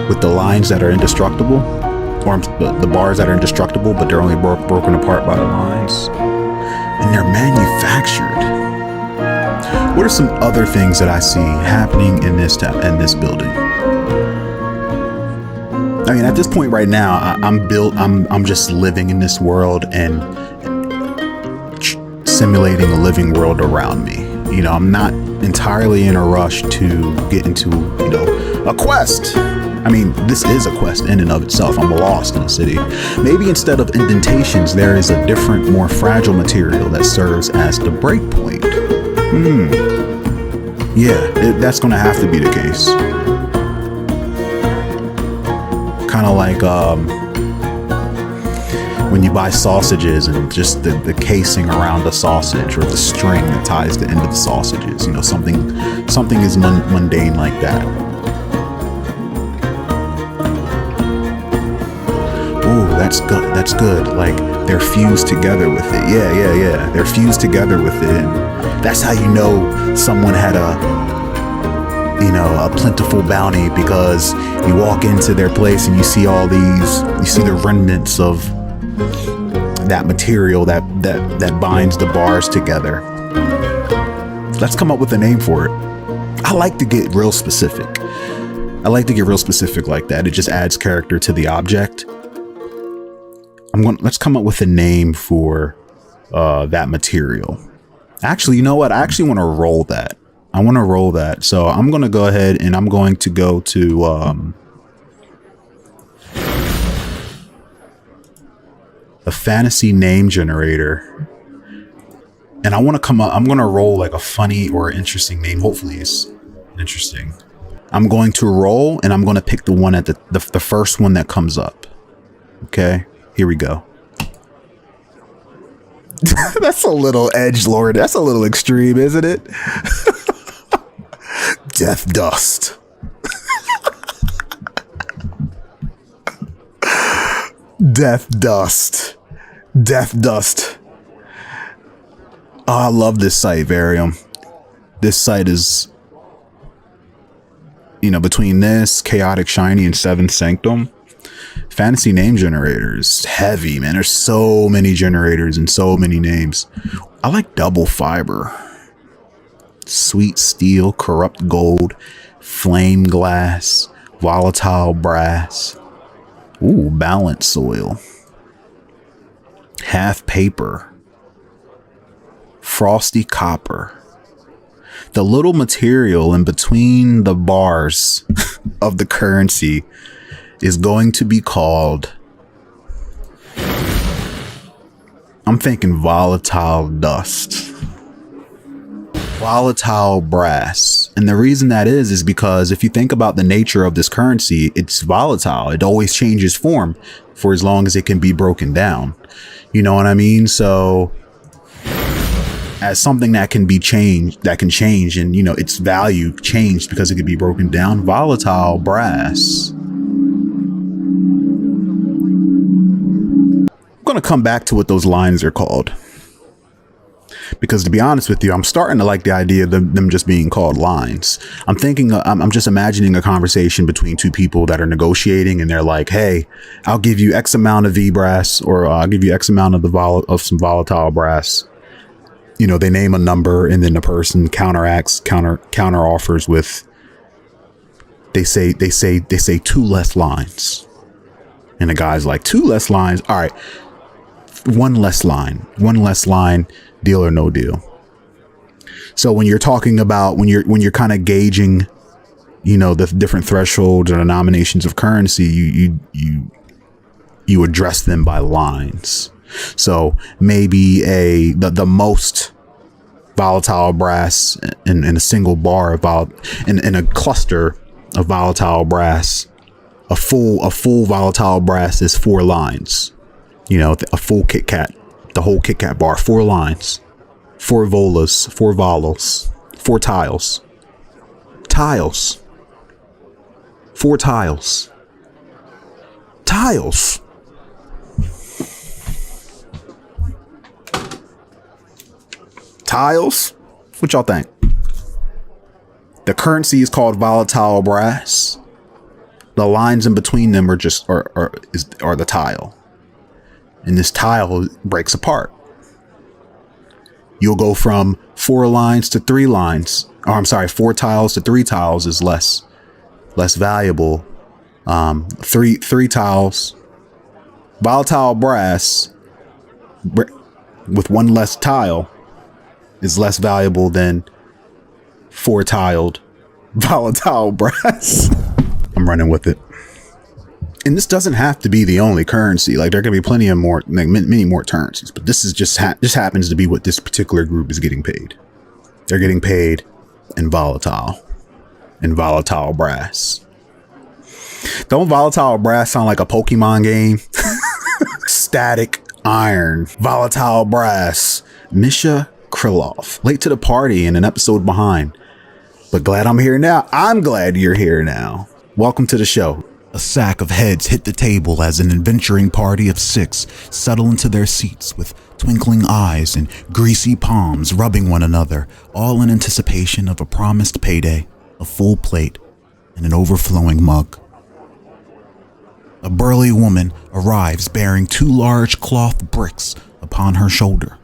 with the lines that are indestructible, or the bars that are indestructible, but they're only broken apart by the lines. And they're manufactured. What are some other things that I see happening in this building? I mean, at this point right now, I'm just living in this world and simulating a living world around me. You know, I'm not entirely in a rush to get into, you know, a quest. I mean, this is a quest in and of itself. I'm lost in a city. Maybe instead of indentations, there is a different, more fragile material that serves as the breakpoint. Yeah, that's gonna have to be the case. Kind of like when you buy sausages and just the casing around the sausage, or the string that ties the end of the sausages. You know, something is mundane like that. Ooh, that's good. That's good. Like, they're fused together with it. Yeah. They're fused together with it. And that's how you know someone had a plentiful bounty, because you walk into their place and you see the remnants of that material that binds the bars together. Let's come up with a name for it. I like to get real specific. like that. It just adds character to the object. Let's come up with a name for that material. Actually, you know what? I actually want to roll that. So I'm going to go ahead and I'm going to go to a fantasy name generator. And I'm going to roll like a funny or interesting name. Hopefully it's interesting. I'm going to roll and I'm going to pick the one at the first one that comes up. Okay, here we go. That's a little edgelord. That's a little extreme, isn't it? Death Dust. Death Dust. Oh, I love this site, Varium. This site is, between this, Chaotic Shiny, and Seventh Sanctum, fantasy name generators, heavy, man. There's so many generators and so many names. I like Double Fiber, Sweet Steel, Corrupt Gold, Flame Glass, Volatile Brass. Ooh, Balanced Soil, Half Paper, Frosty Copper. The little material in between the bars of the currency is going to be called, I'm thinking Volatile Dust, Volatile Brass. And the reason that is because if you think about the nature of this currency, it's volatile. It always changes form for as long as it can be broken down. You know what I mean? So as something that can be changed, that can change, and its value changed because it could be broken down, Volatile Brass. I'm going to come back to what those lines are called, because to be honest with you, I'm starting to like the idea of them just being called lines. I'm just imagining a conversation between two people that are negotiating, and they're like, hey, I'll give you X amount of V brass, or I'll give you X amount of some volatile brass. They name a number, and then the person counter offers with, they say 2 less lines. And the guy's like, 2 less lines. All right. 1 less line, deal or no deal. So when you're talking about, when you're kind of gauging, the different thresholds or denominations of currency, you address them by lines. So maybe the most volatile brass in a single bar in a cluster of volatile brass, a full volatile brass is 4 lines. A full Kit Kat, the whole Kit Kat bar, 4 lines, 4 volas, 4 volos, 4 tiles, 4 tiles. Tiles? What y'all think? The currency is called volatile brass. The lines in between them are the tile. And this tile breaks apart. You'll go from 4 lines to 3 lines. Or I'm sorry, 4 tiles to 3 tiles is less valuable. 3 tiles. Volatile brass with 1 less tile is less valuable than 4 tiled volatile brass. I'm running with it. And this doesn't have to be the only currency. Like, there can be plenty of more, like many more currencies, but this is just happens to be what this particular group is getting paid. They're getting paid in volatile brass. Don't volatile brass sound like a Pokemon game? Static iron, volatile brass. Misha Krylov, late to the party and an episode behind, but glad I'm here now. I'm glad you're here now. Welcome to the show. A sack of heads hit the table as an adventuring party of 6 settle into their seats with twinkling eyes and greasy palms rubbing one another, all in anticipation of a promised payday, a full plate, and an overflowing mug. A burly woman arrives bearing 2 large cloth bricks upon her shoulder.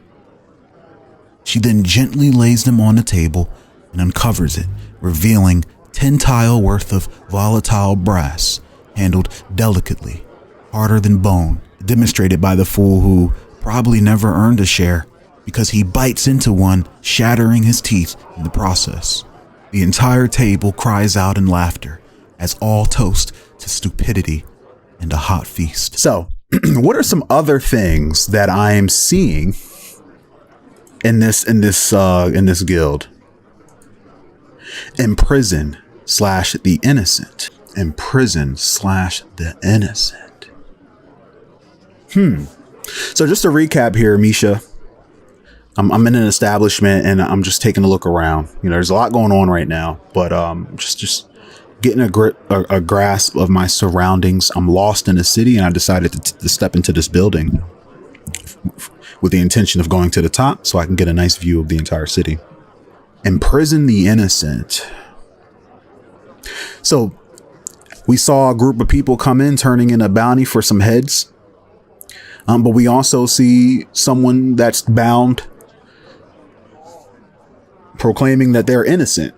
She then gently lays them on the table and uncovers it, revealing 10 tile worth of volatile brass, handled delicately, harder than bone, demonstrated by the fool who probably never earned a share because he bites into one, shattering his teeth in the process. The entire table cries out in laughter as all toast to stupidity and a hot feast. So, what are some other things that I am seeing in this guild? Imprison / the innocent. Imprison / the innocent. So just to recap here, Misha, I'm in an establishment and I'm just taking a look around. You know, there's a lot going on right now, but just getting a grasp of my surroundings. I'm lost in the city and I decided to step into this building with the intention of going to the top so I can get a nice view of the entire city. Imprison the innocent. So we saw a group of people come in turning in a bounty for some heads. But we also see someone that's bound proclaiming that they're innocent.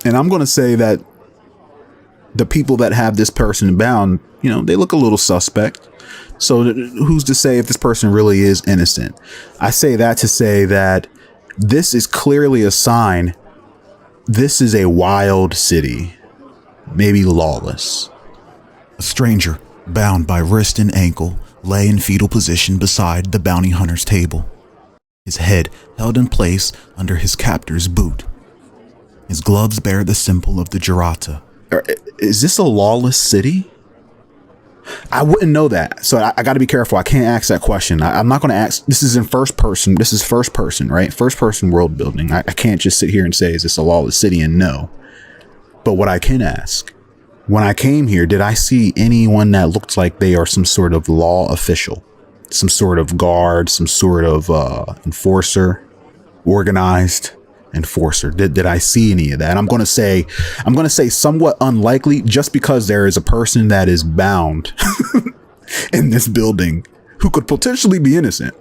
And I'm going to say that the people that have this person bound, you know, they look a little suspect. So who's to say if this person really is innocent? I say that to say that this is clearly a sign. This is a wild city, maybe lawless. A stranger, bound by wrist and ankle, lay in fetal position beside the bounty hunter's table, his head held in place under his captor's boot. His gloves bear the symbol of the Girata. Is this a lawless city? I wouldn't know that. So I got to be careful. I can't ask that question. I'm not going to ask. This is in first person. This is first person, right? First person world building. I can't just sit here and say, is this a lawless city? And no. But what I can ask, when I came here, did I see anyone that looked like they are some sort of law official, some sort of guard, some sort of enforcer, organized enforcer? Did I see any of that? And I'm going to say somewhat unlikely, just because there is a person that is bound in this building who could potentially be innocent.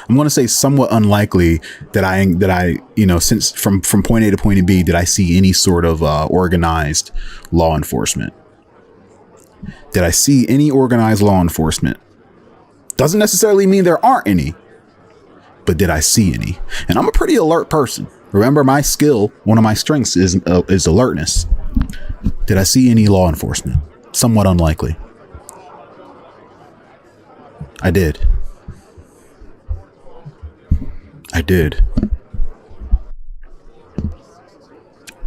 I'm going to say somewhat unlikely that I, you know, since from point A to point B, did I see any sort of organized law enforcement? Did I see any organized law enforcement? Doesn't necessarily mean there aren't any, but did I see any? And I'm a pretty alert person. Remember, my skill, one of my strengths is alertness. Did I see any law enforcement? Somewhat unlikely. I did.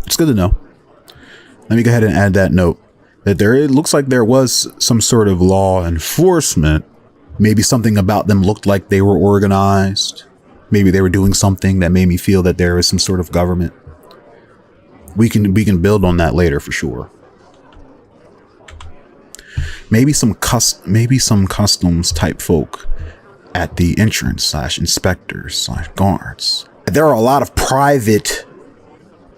It's good to know. Let me go ahead and add that note that it looks like there was some sort of law enforcement. Maybe something about them looked like they were organized. Maybe they were doing something that made me feel that there is some sort of government. We can build on that later for sure. Maybe some customs type folk at the entrance / inspectors / guards. There are a lot of private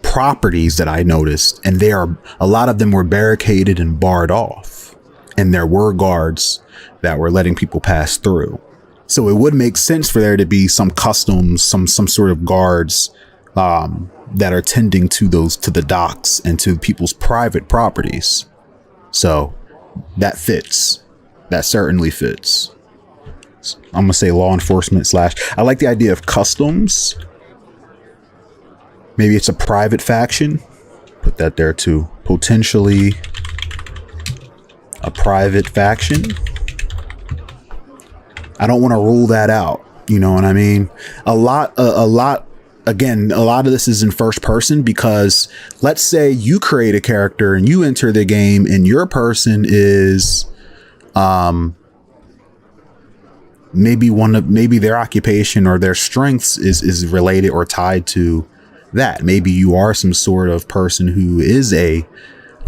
properties that I noticed, and a lot of them were barricaded and barred off, and there were guards that were letting people pass through. So it would make sense for there to be some customs, some sort of guards that are tending to the docks and to people's private properties. So that fits. That certainly fits. I'm gonna say law enforcement / I like the idea of customs. Maybe it's a private faction. Put that there too. Potentially a private faction. I don't want to rule that out. You know what I mean? A lot of this is in first person, because let's say you create a character and you enter the game and your person is maybe their occupation or their strengths is related or tied to that. Maybe you are some sort of person who is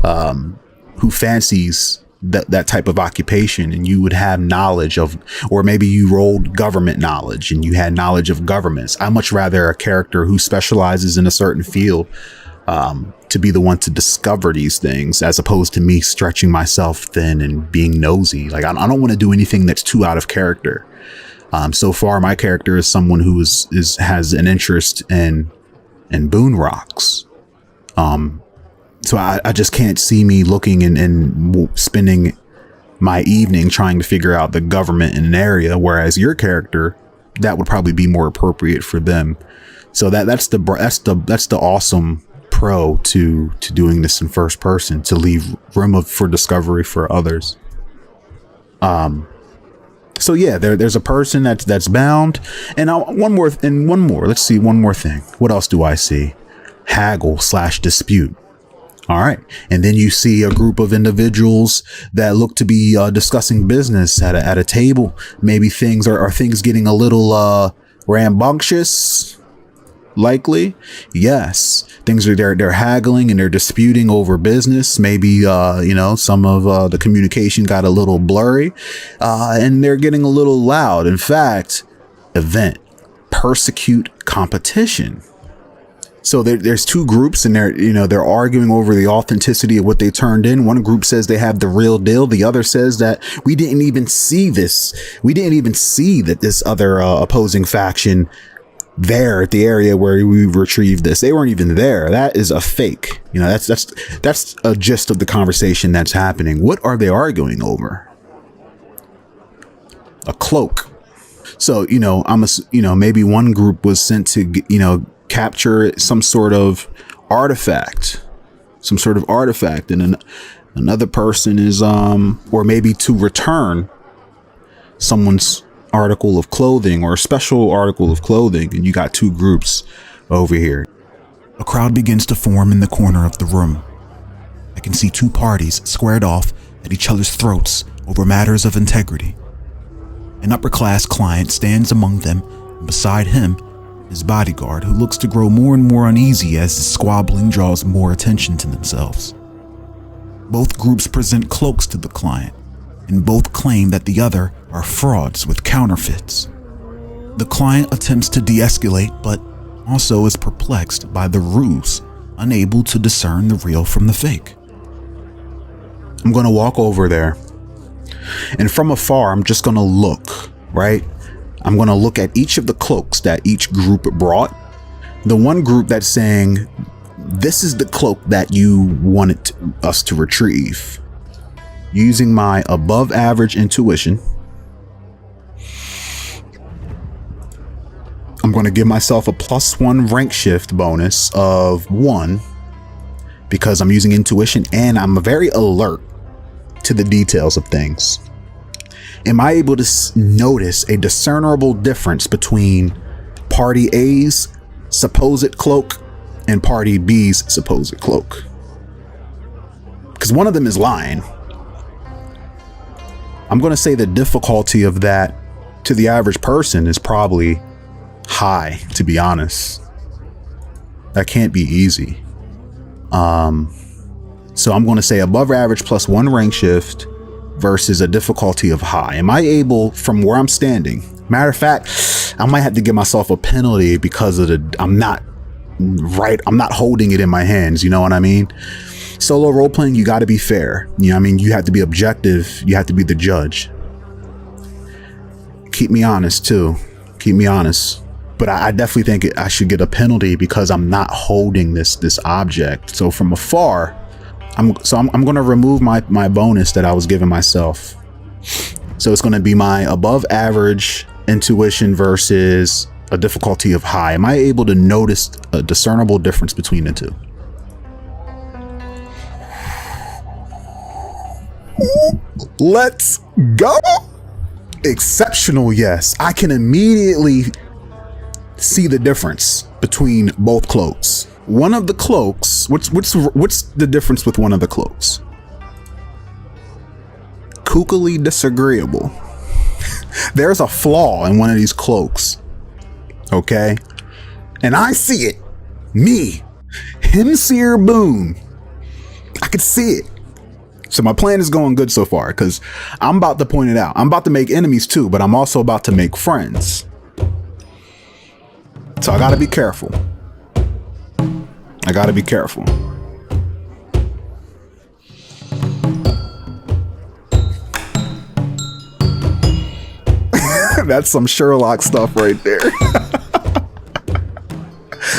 who fancies that type of occupation, and you would have knowledge of, or maybe you rolled government knowledge and you had knowledge of governments. I much rather a character who specializes in a certain field to be the one to discover these things, as opposed to me stretching myself thin and being nosy. Like I don't want to do anything that's too out of character. So far, my character is someone who has an interest in boon rocks. So I just can't see me looking and spending my evening trying to figure out the government in an area, whereas your character, that would probably be more appropriate for them. So that's the awesome pro to doing this in first person, to leave room for discovery for others. So yeah, there's a person that's bound, and one more. Let's see, one more thing. What else do I see? Haggle / dispute. All right. And then you see a group of individuals that look to be discussing business at a table. Maybe things are things getting a little rambunctious. Likely. Yes. Things are they're haggling and they're disputing over business. Maybe, some of the communication got a little blurry and they're getting a little loud. In fact, event, persecute competition. So there's two groups, and they're arguing over the authenticity of what they turned in. One group says they have the real deal. The other says that we didn't even see this. We didn't even see that this other opposing faction there at the area where we retrieved this. They weren't even there. That is a fake. That's a gist of the conversation that's happening. What are they arguing over? A cloak. So, maybe one group was sent to, capture some sort of artifact, and another person is or maybe to return someone's article of clothing or a special article of clothing, and you got two groups over here. A crowd begins to form in the corner of the room. I can see two parties squared off at each other's throats over matters of integrity. An upper-class client stands among them, and beside him, his bodyguard, who looks to grow more and more uneasy as the squabbling draws more attention to themselves. Both groups present cloaks to the client, and both claim that the other are frauds with counterfeits. The client attempts to de-escalate, but also is perplexed by the ruse, unable to discern the real from the fake. I'm going to walk over there, and from afar, I'm just going to look, right? I'm going to look at each of the cloaks that each group brought. The one group that's saying, this is the cloak that you wanted us to retrieve. Using my above average intuition, I'm going to give myself a +1 rank shift bonus of 1 because I'm using intuition and I'm very alert to the details of things. Am I able to notice a discernible difference between Party A's supposed cloak and Party B's supposed cloak? Because one of them is lying. I'm going to say the difficulty of that to the average person is probably high, to be honest. That can't be easy. So I'm going to say above average +1 rank shift versus a difficulty of high. Am I able, from where I'm standing, Matter of fact, I might have to give myself a penalty because of I'm not holding it in my hands. You know what I mean? Solo role playing, you got to be fair. You know what I mean? You have to be objective. You have to be the judge. Keep me honest too. Keep me honest. But I definitely think I should get a penalty because I'm not holding this object. So from afar, I'm going to remove my bonus that I was giving myself. So it's going to be my above average intuition versus a difficulty of high. Am I able to notice a discernible difference between the two? Let's go. Exceptional, yes. I can immediately see the difference between both cloaks. One of the cloaks, what's the difference with one of the cloaks? Kookily disagreeable. There's a flaw in one of these cloaks. Okay? And I see it. Me. Himseer Boone. I could see it. So my plan is going good so far because I'm about to point it out. I'm about to make enemies too, but I'm also about to make friends. So I gotta be careful. I gotta be careful. That's some Sherlock stuff right there.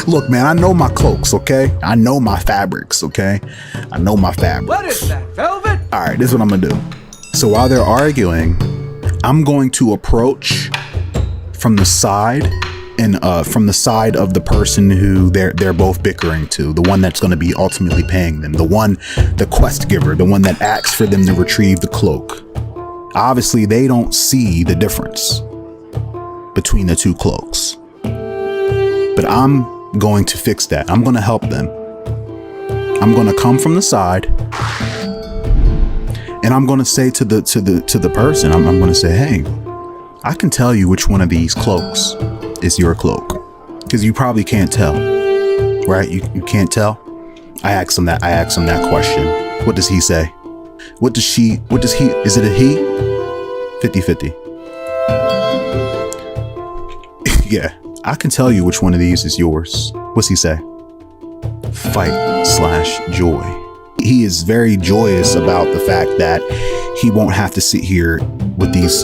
Look, man, I know my cloaks, okay? I know my fabrics, okay? I know my fabrics. What is that, velvet? All right, this is what I'm gonna do. So while they're arguing, I'm going to approach from the side and from the side of the person who they're both bickering to, the one that's gonna be ultimately paying them, the quest giver, the one that asks for them to retrieve the cloak. Obviously, they don't see the difference between the two cloaks. But I'm going to fix that. I'm going to help them. I'm going to come from the side and I'm going to say to the person, I'm going to say, hey, I can tell you which one of these cloaks is your cloak because you probably can't tell, right? You can't tell. I asked him that question. What does he say? What does he, is it a he? 50-50. Yeah. I can tell you which one of these is yours. What's he say? Fight/joy. He is very joyous about the fact that he won't have to sit here with these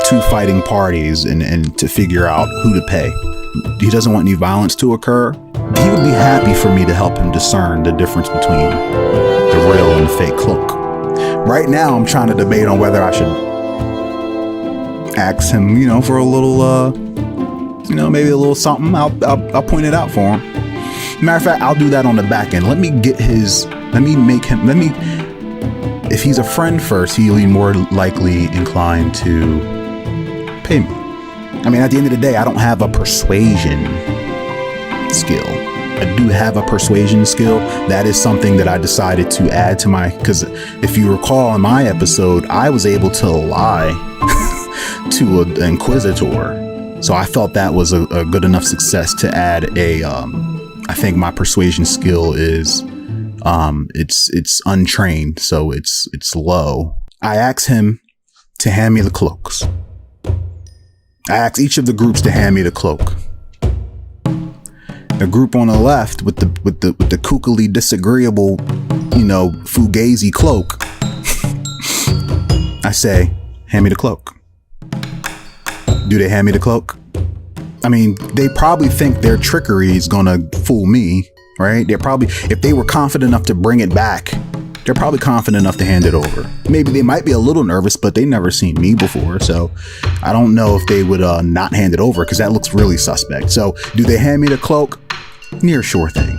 two fighting parties and to figure out who to pay. He doesn't want any violence to occur. He would be happy for me to help him discern the difference between the real and the fake cloak. Right now, I'm trying to debate on whether I should ask him, for a little, maybe a little something. I'll point it out for him. Matter of fact, I'll do that on the back end. Let me if he's a friend first, he'll be more likely inclined to pay me. I mean, at the end of the day, I don't have a persuasion skill. I do have a persuasion skill. That is something that I decided to add to because if you recall in my episode, I was able to lie to an inquisitor. So I felt that was a good enough success to add I think my persuasion skill is, it's untrained, so it's low. I asked him to hand me the cloaks. I asked each of the groups to hand me the cloak. The group on the left with the kookily disagreeable, fugazi cloak. I say, hand me the cloak. Do they hand me the cloak? I mean, they probably think their trickery is gonna fool me, right? If they were confident enough to bring it back, they're probably confident enough to hand it over. Maybe they might be a little nervous, but they never seen me before. So I don't know if they would not hand it over because that looks really suspect. So do they hand me the cloak? Near sure thing.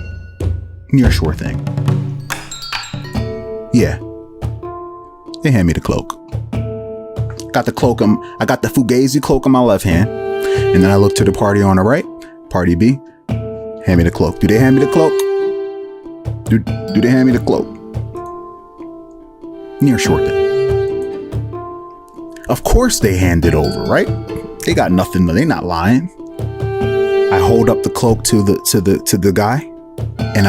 Yeah. They hand me the cloak. Got the cloak. I got the fugazi cloak in my left hand. And then I look to the party on the right. Party B. Hand me the cloak. Do they hand me the cloak? Do they hand me the cloak? Near sure thing. Of course they hand it over, right? They got nothing. They not lying. I hold up the cloak to the guy, and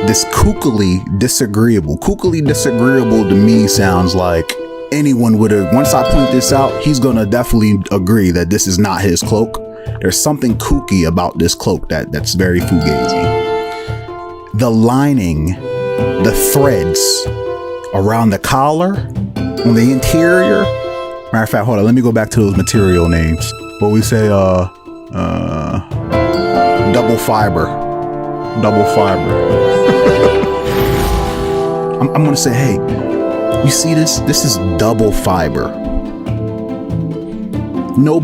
this kookily disagreeable. Kookily disagreeable to me sounds like anyone would have, once I point this out, he's gonna definitely agree that this is not his cloak. There's something kooky about this cloak that's very fugazi. The lining, the threads around the collar, on the interior. Matter of fact, hold on, let me go back to those material names. What we say, double fiber. I'm gonna say, hey, you see this? This is double fiber. No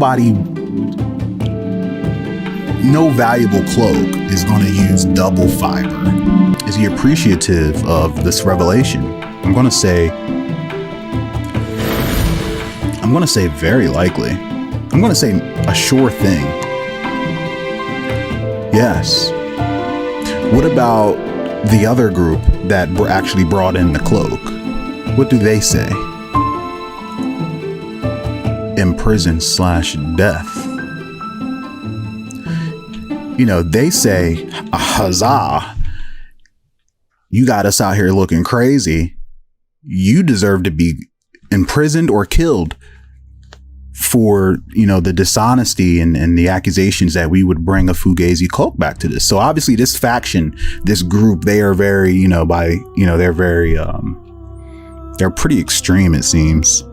valuable cloak is gonna use double fiber. Is he appreciative of this revelation? I'm gonna say very likely. I'm gonna say a sure thing. Yes. What about the other group that actually brought in the cloak? What do they say? Imprison/death. You know, they say, huzzah, you got us out here looking crazy. You deserve to be imprisoned or killed for, you know, the dishonesty and the accusations that we would bring a Fugazi cloak back to this. So obviously this faction, this group, they are very, you know, they're very, they're pretty extreme, it seems,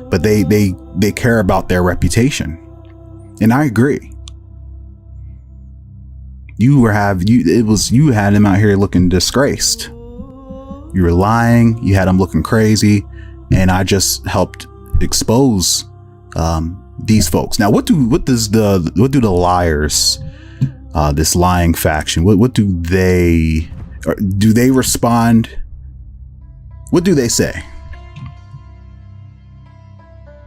but they care about their reputation. And I agree. You had him out here looking disgraced. You were lying. You had him looking crazy, and I just helped expose these folks. Now, what do the liars, this lying faction, what do they respond? What do they say?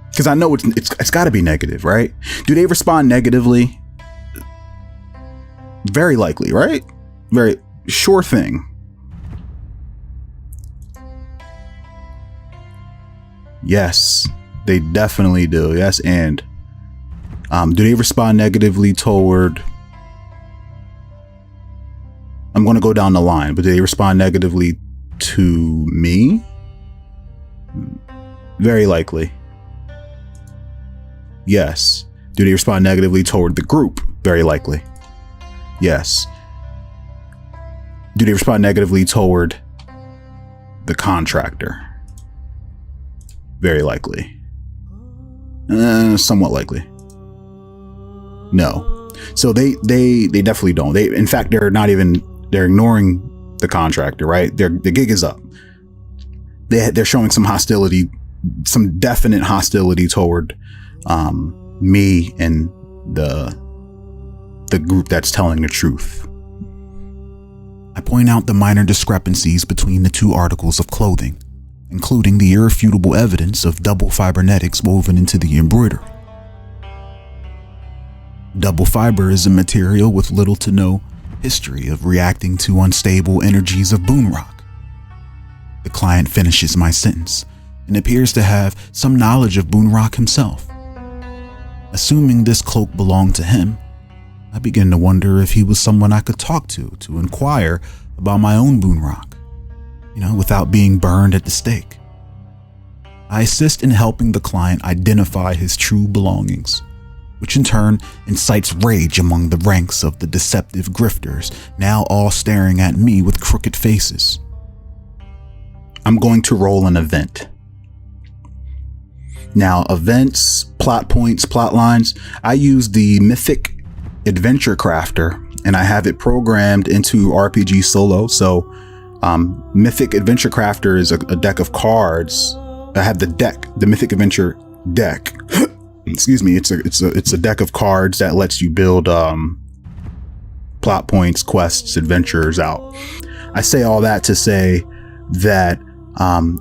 Because I know it's got to be negative, right? Do they respond negatively? Very likely, right? Very sure thing. Yes, they definitely do. Yes, and do they respond negatively toward? I'm going to go down the line, but do they respond negatively to me? Very likely. Yes. Do they respond negatively toward the group? Very likely. Yes. Do they respond negatively toward the contractor? Very likely. Somewhat likely. No. So they definitely don't. In fact, they're ignoring the contractor, right? The gig is up. They're showing some hostility, some definite hostility toward me and the group that's telling the truth. I point out the minor discrepancies between the two articles of clothing, including the irrefutable evidence of double fibernetics woven into the embroidery. Double fiber is a material with little to no history of reacting to unstable energies of boon rock. The client finishes my sentence and appears to have some knowledge of boon rock himself. Assuming this cloak belonged to him, I begin to wonder if he was someone I could talk to inquire about my own boon rock, without being burned at the stake. I assist in helping the client identify his true belongings, which in turn incites rage among the ranks of the deceptive grifters, now all staring at me with crooked faces. I'm going to roll an event. Now, events, plot points, plot lines, I use the Mythic Adventure Crafter, and I have it programmed into RPG Solo. So Mythic Adventure Crafter is a deck of cards. I have the Mythic Adventure deck. Excuse me. It's a deck of cards that lets you build plot points, quests, adventures out. I say all that to say that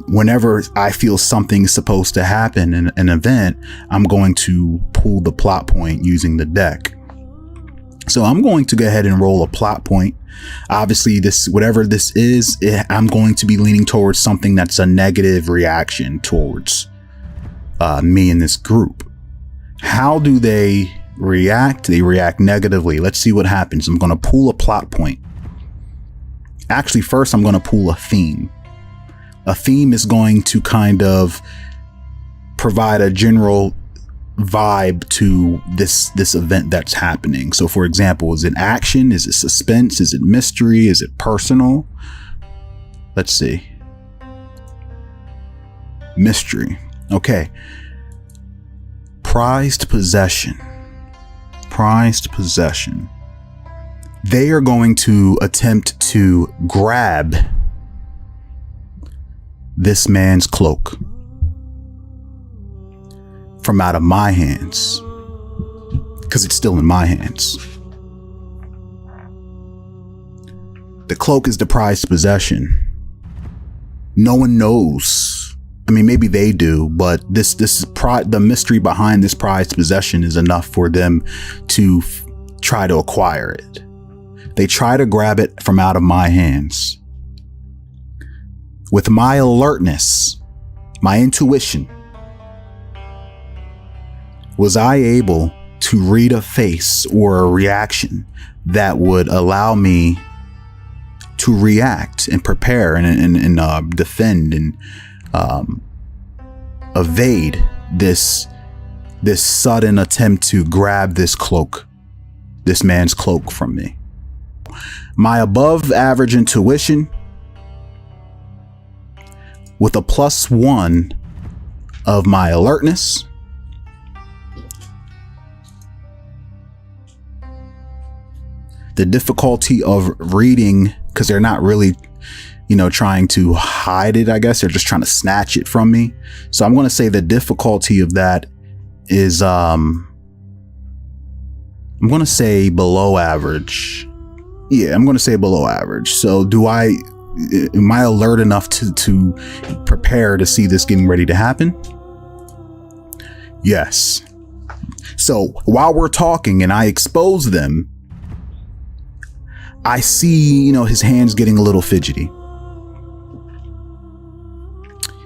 whenever I feel something's supposed to happen in an event, I'm going to pull the plot point using the deck. So I'm going to go ahead and roll a plot point. Obviously, whatever this is, I'm going to be leaning towards something that's a negative reaction towards me and this group. How do they react? They react negatively. Let's see what happens. I'm going to pull a plot point. Actually, first, I'm going to pull a theme. A theme is going to kind of provide a general vibe to this event that's happening. So for example, is it action? Is it suspense? Is it mystery? Is it personal? Let's see. Mystery. Okay. Prized possession. Prized possession. They are going to attempt to grab this man's cloak from out of my hands, because it's still in my hands. The cloak is the prized possession. No one knows. I mean, maybe they do, but the mystery behind this prized possession is enough for them to try to acquire it. They try to grab it from out of my hands. With my alertness, my intuition, was I able to read a face or a reaction that would allow me to react and prepare and defend and evade this sudden attempt to grab this man's cloak from me? My above average intuition, with a +1 of my alertness, the difficulty of reading, because they're not really, trying to hide it, I guess. They're just trying to snatch it from me. So I'm going to say the difficulty of that is, I'm going to say below average. Yeah, I'm going to say below average. So am I alert enough to prepare to see this getting ready to happen? Yes. So while we're talking and I expose them, I see, his hands getting a little fidgety.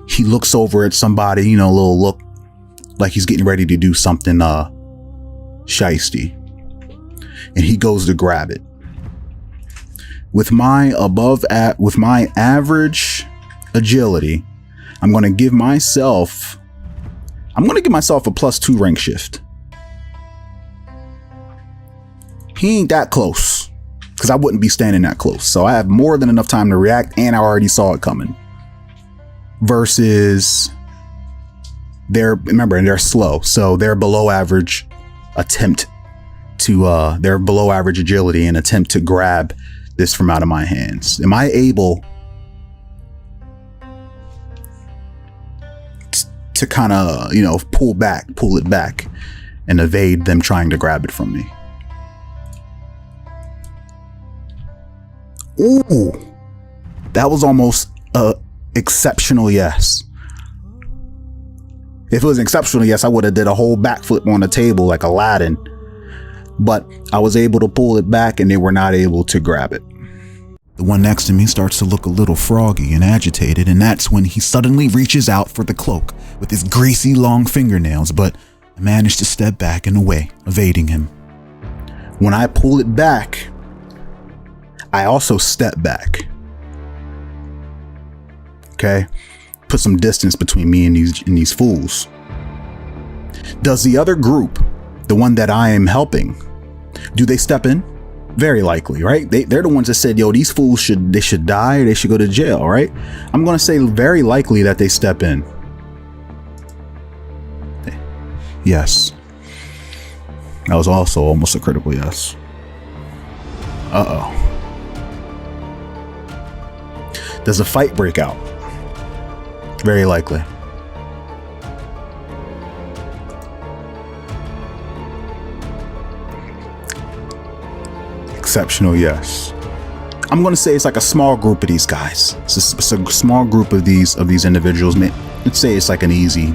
He looks over at somebody, a little look like he's getting ready to do something shiesty. And he goes to grab it. With my average agility, I'm going to give myself a +2 rank shift. He ain't that close, because I wouldn't be standing that close. So I have more than enough time to react, and I already saw it coming. Versus they're slow. So they're below average they're below average agility and attempt to grab this from out of my hands. Am I able to kind of, pull it back and evade them trying to grab it from me? Ooh, that was almost a exceptional yes. If it was an exceptional yes, I would have did a whole backflip on the table like Aladdin. But I was able to pull it back and they were not able to grab it. The one next to me starts to look a little froggy and agitated, and that's when he suddenly reaches out for the cloak with his greasy long fingernails, but I managed to step back and away, evading him. When I pull it back, I also step back. Okay? Put some distance between me and these fools. Does the other group, the one that I am helping, do they step in? Very likely, right? They're the ones that said, yo, these fools should die, or they should go to jail, right? I'm going to say very likely that they step in. Yes. That was also almost a critical yes. Uh-oh. Does a fight break out? Very likely. Exceptional yes. I'm going to say it's like a small group of these guys. It's a small group of these individuals. Let's say it's like an easy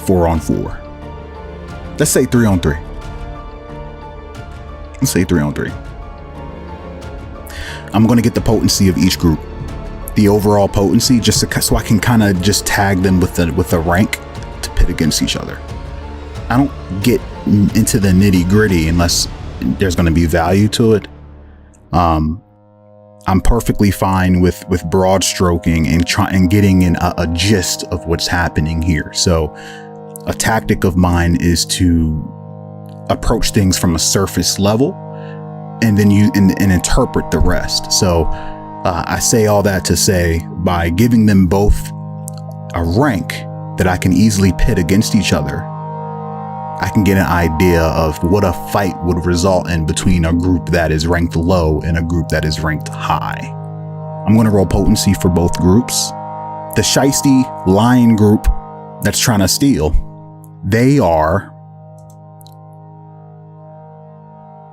4-on-4. Let's say 3-on-3. Let's say 3-on-3. I'm going to get the potency of each group. The overall potency, just so I can kind of just tag them with the rank to pit against each other. I don't get into the nitty gritty unless there's going to be value to it. I'm perfectly fine with broad stroking and getting in a gist of what's happening here. So a tactic of mine is to approach things from a surface level and then and interpret the rest. So I say all that to say, by giving them both a rank that I can easily pit against each other, I can get an idea of what a fight would result in between a group that is ranked low and a group that is ranked high. I'm going to roll potency for both groups. The Shiesty Lion group that's trying to steal, they are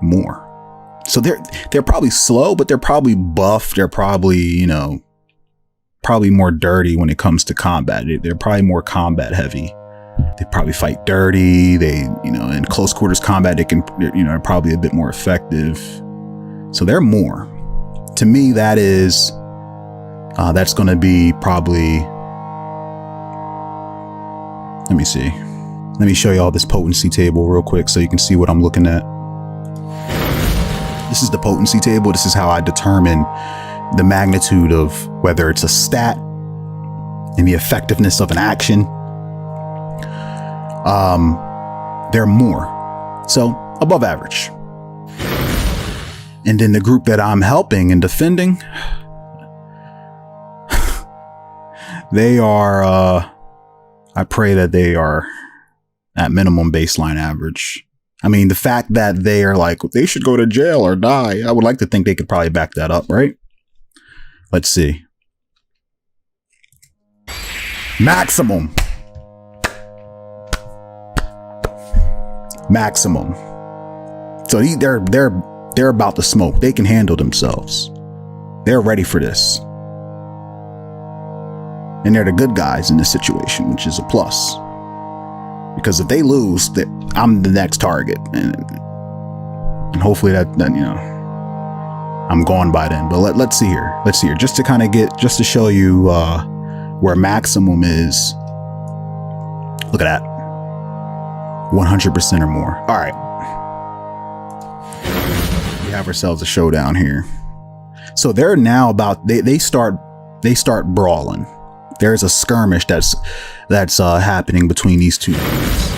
more. So they're probably slow, but they're probably buff. They're probably, you know, probably more dirty when it comes to combat. They're probably more combat heavy. They probably fight dirty. They, you know, in close quarters combat, they can, you know, are probably a bit more effective. So they're more. To me, that is, that's going to be probably, let me see. Let me show you all this potency table real quick so you can see what I'm looking at. This is the potency table. This is how I determine the magnitude of whether it's a stat and the effectiveness of an action. They're more. So above average. And then the group that I'm helping and defending, they are, I pray that they are at minimum baseline average. I mean, the fact that they are like, they should go to jail or die, I would like to think they could probably back that up, right? Let's see. Maximum. So they're about to smoke. They can handle themselves. They're ready for this. And they're the good guys in this situation, which is a plus. Because if they lose, I'm the next target, and hopefully that you know, I'm gone by then. But let's see here. Just to kind of just to show you where maximum is. Look at that, 100% or more. All right, we have ourselves a showdown here. So they're now about they start brawling. There's a skirmish that's happening between these two groups.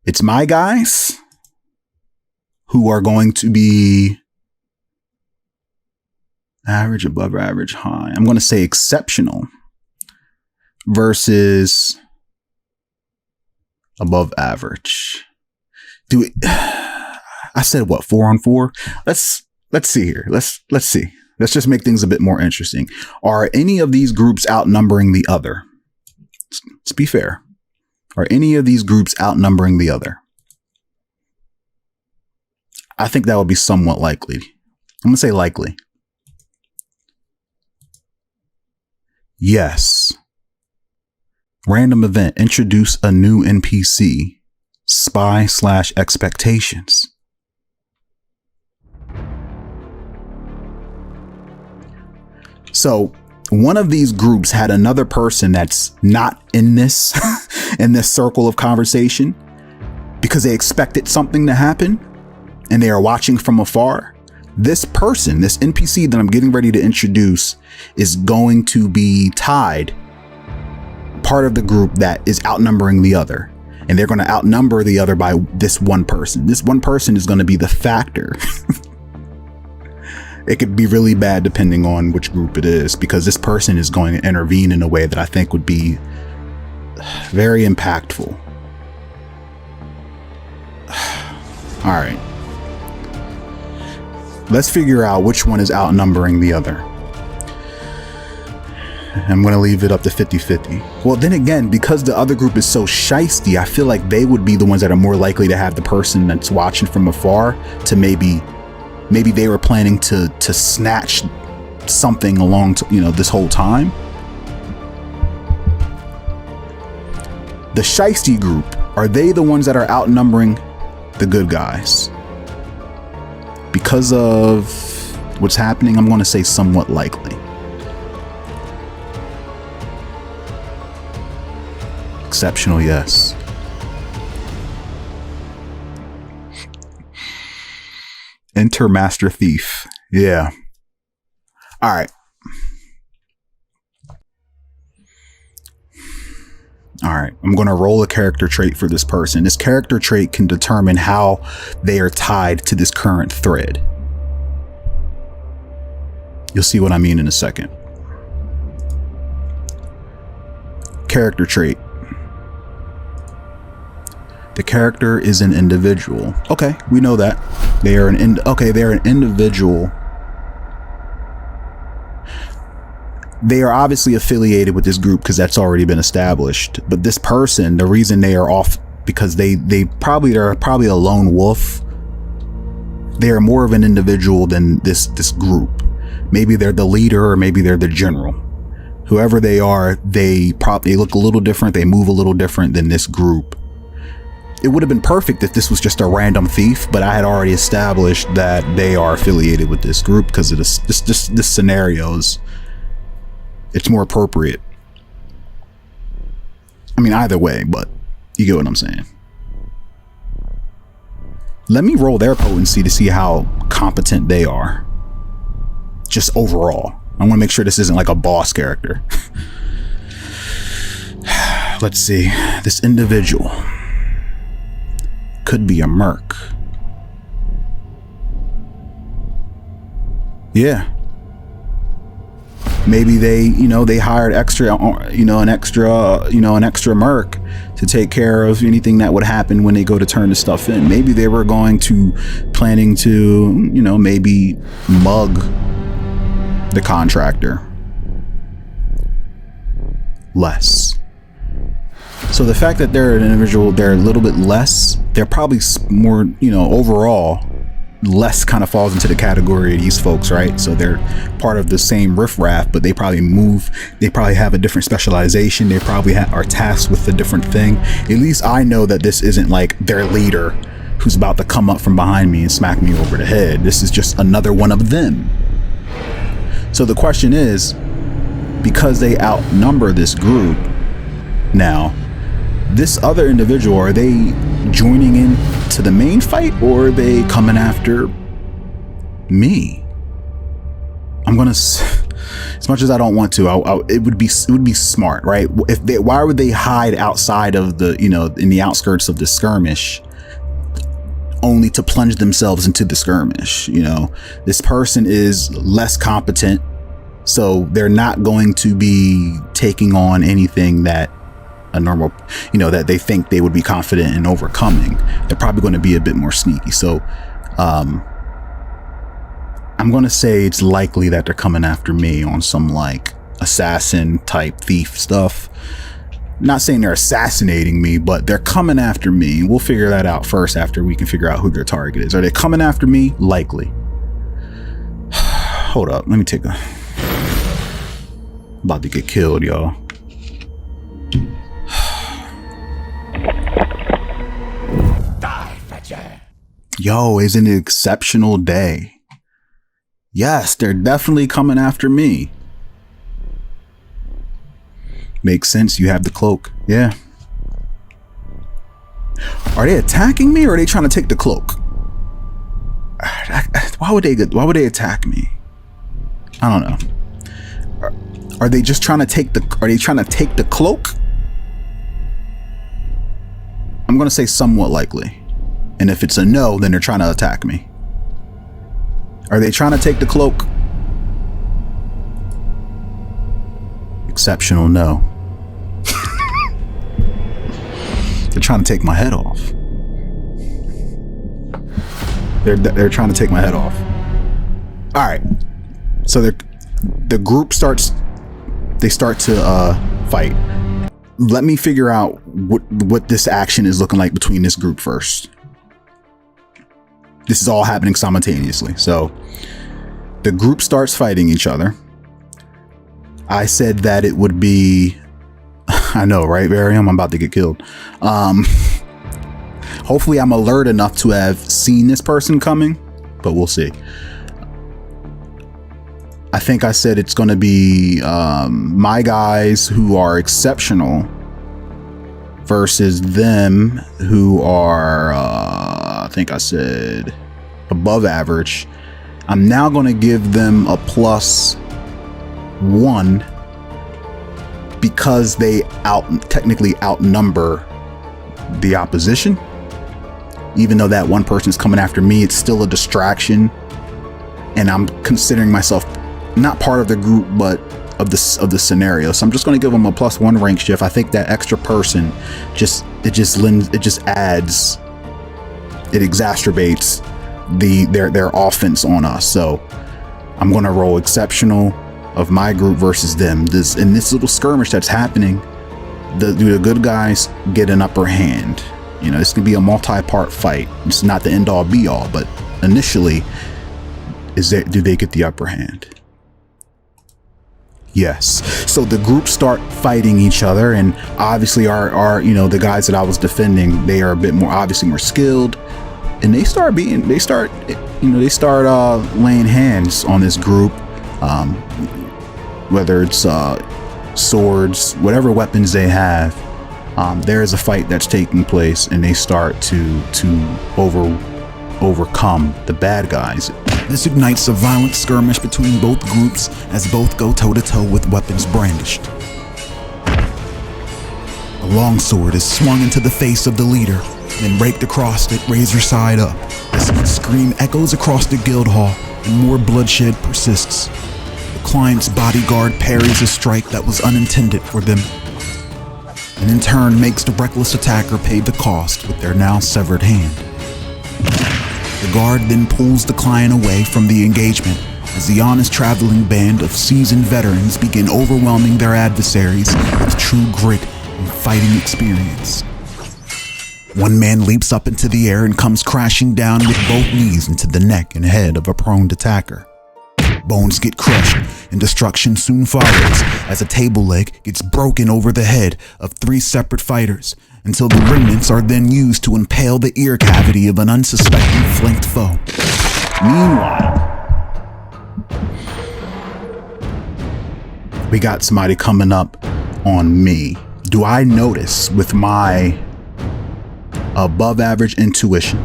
It's my guys who are going to be average, above average, high. I'm going to say exceptional versus above average. I said what, 4-on-4? Let's see here. Let's see. Let's just make things a bit more interesting. Are any of these groups outnumbering the other? Let's be fair. Are any of these groups outnumbering the other? I think that would be somewhat likely. I'm going to say likely. Yes. Random event. Introduce a new NPC. Spy/expectations. So one of these groups had another person that's not in this in this circle of conversation because they expected something to happen and they are watching from afar. This person, this NPC that I'm getting ready to introduce, is going to be tied, part of the group that is outnumbering the other, and they're going to outnumber the other by this one person. This one person is going to be the factor. It could be really bad depending on which group it is, because this person is going to intervene in a way that I think would be very impactful. All right. Let's figure out which one is outnumbering the other. I'm going to leave it up to 50-50. Well, then again, because the other group is so shiesty, I feel like they would be the ones that are more likely to have the person that's watching from afar to maybe they were planning to snatch something along to, you know, this whole time. The shiesty group, are they the ones that are outnumbering the good guys? Because of what's happening, I'm going to say somewhat likely. Exceptional, yes. Enter Master Thief. Yeah. All right. All right, I'm going to roll a character trait for this person. This character trait can determine how they are tied to this current thread. You'll see what I mean in a second. Character trait. The character is an individual. Okay, we know that. They're an individual. They are obviously affiliated with this group because that's already been established. But this person, the reason they are off, because they're probably a lone wolf. They are more of an individual than this group. Maybe they're the leader, or maybe they're the general. Whoever they are, they look a little different. They move a little different than this group. It would have been perfect if this was just a random thief, but I had already established that they are affiliated with this group because of this scenarios. It's more appropriate. I mean, either way, but you get what I'm saying. Let me roll their potency to see how competent they are. Just overall. I want to make sure this isn't like a boss character. Let's see. This individual could be a merc. Yeah. Maybe they hired an extra merc to take care of anything that would happen when they go to turn the stuff in. Maybe they were planning to, maybe mug the contractor less. So the fact that they're an individual, they're a little bit less, they're probably more, overall less kind of falls into the category of these folks, right? So they're part of the same riffraff, but they probably have a different specialization. They probably are tasked with a different thing. At least I know that this isn't like their leader who's about to come up from behind me and smack me over the head. This is just another one of them. So the question is, because they outnumber this group now, this other individual, are they joining in to the main fight, or are they coming after me? I'm gonna, as much as I don't want to, it would be smart, right? Why would they hide outside of the, in the outskirts of the skirmish, only to plunge themselves into the skirmish? This person is less competent, so they're not going to be taking on anything that a normal, that they think they would be confident in overcoming. They're probably going to be a bit more sneaky. So I'm going to say it's likely that they're coming after me on some like assassin type thief stuff. Not saying they're assassinating me, but they're coming after me. We'll figure that out first after we can figure out who their target is. Are they coming after me? Likely. Hold up. Let me take about to get killed, y'all. Yo, it's an exceptional day. Yes, they're definitely coming after me. Makes sense. You have the cloak. Yeah. Are they attacking me, or are they trying to take the cloak? Why would they attack me? I don't know. Are they just trying to take the cloak? I'm going to say somewhat likely. And if it's a no, then they're trying to attack me. Are they trying to take the cloak? Exceptional no. They're trying to take my head off. They're trying to take my head off. All right. So the group starts to fight. Let me figure out what this action is looking like between this group first. This is all happening simultaneously. So the group starts fighting each other. I said that it would be, I know, right, Varium? I'm about to get killed. Hopefully I'm alert enough to have seen this person coming, but we'll see. I think I said it's going to be my guys who are exceptional versus them who are, I think I said above average. I'm now going to give them a +1 because they technically outnumber the opposition. Even though that one person is coming after me, it's still a distraction, and I'm considering myself not part of the group, but of the scenario. So I'm just going to give them a +1 rank shift. I think that extra person just exacerbates their offense on us. So I'm going to roll exceptional of my group versus them. In this little skirmish that's happening, the good guys get an upper hand. You know, it's gonna be a multi-part fight. It's not the end all be all, but initially, do they get the upper hand? Yes. So the groups start fighting each other, and obviously the guys that I was defending, they are a bit more obviously more skilled, and they start laying hands on this group, whether it's swords, whatever weapons they have. There is a fight that's taking place, and they start to overcome the bad guys. This ignites a violent skirmish between both groups as both go toe-to-toe with weapons brandished. A longsword is swung into the face of the leader, then raked across it, razor side up. The scream echoes across the guild hall, and more bloodshed persists. The client's bodyguard parries a strike that was unintended for them, and in turn makes the reckless attacker pay the cost with their now severed hand. The guard then pulls the client away from the engagement as the honest traveling band of seasoned veterans begin overwhelming their adversaries with true grit and fighting experience. One man leaps up into the air and comes crashing down with both knees into the neck and head of a prone attacker. Bones get crushed, and destruction soon follows as a table leg gets broken over the head of 3 separate fighters, until the remnants are then used to impale the ear cavity of an unsuspecting flanked foe. Meanwhile, we got somebody coming up on me. Do I notice with my above average intuition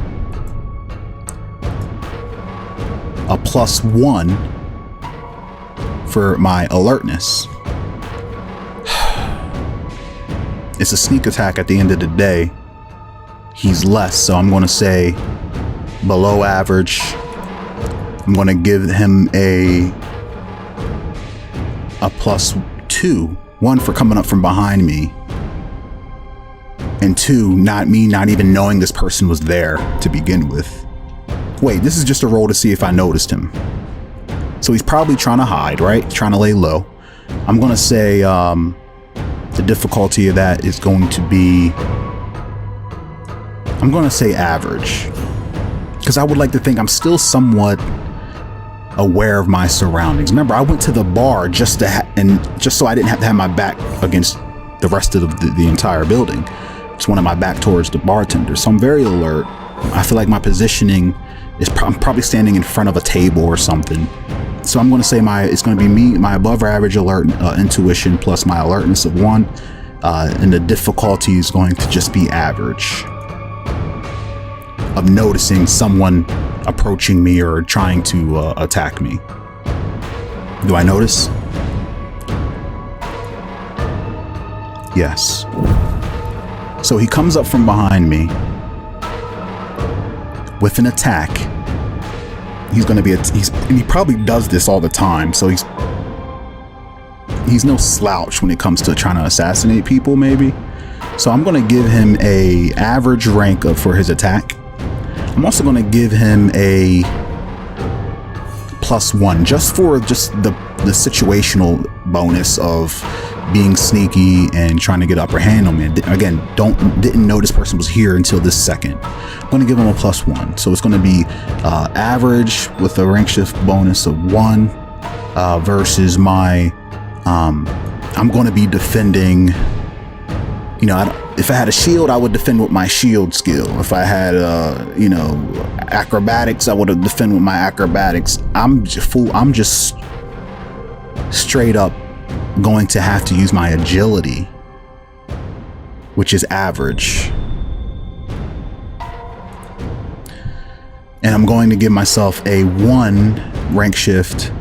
a +1 for my alertness? It's a sneak attack at the end of the day. He's less, so I'm going to say below average. I'm going to give him a +2, 1 for coming up from behind me, and 2, not even knowing this person was there to begin with. Wait, this is just a roll to see if I noticed him. So he's probably trying to hide, right? Trying to lay low. I'm going to say the difficulty of that is going to be, I'm going to say average, because I would like to think I'm still somewhat aware of my surroundings. Remember, I went to the bar just so I didn't have to have my back against the rest of the entire building. It's one of my back towards the bartender, so I'm very alert. I feel like my positioning is I'm probably standing in front of a table or something. So I'm going to say it's going to be my above average intuition plus my alertness of 1, and the difficulty is going to just be average of noticing someone approaching me or trying to attack me. Do I notice? Yes. So he comes up from behind me with an attack. He's going to be and he probably does this all the time, so he's no slouch when it comes to trying to assassinate people, maybe. So I'm going to give him a average rank for his attack. I'm also going to give him a +1 just for the situational bonus of being sneaky and trying to get upper hand on me. Again, didn't know this person was here until this second. I'm going to give him a +1. So it's going to be average with a rank shift bonus of 1 versus my I'm going to be defending, if I had a shield, I would defend with my shield skill. If I had acrobatics, I would have defend with my acrobatics. I'm just straight up going to have to use my agility, which is average. And I'm going to give myself a 1 rank shift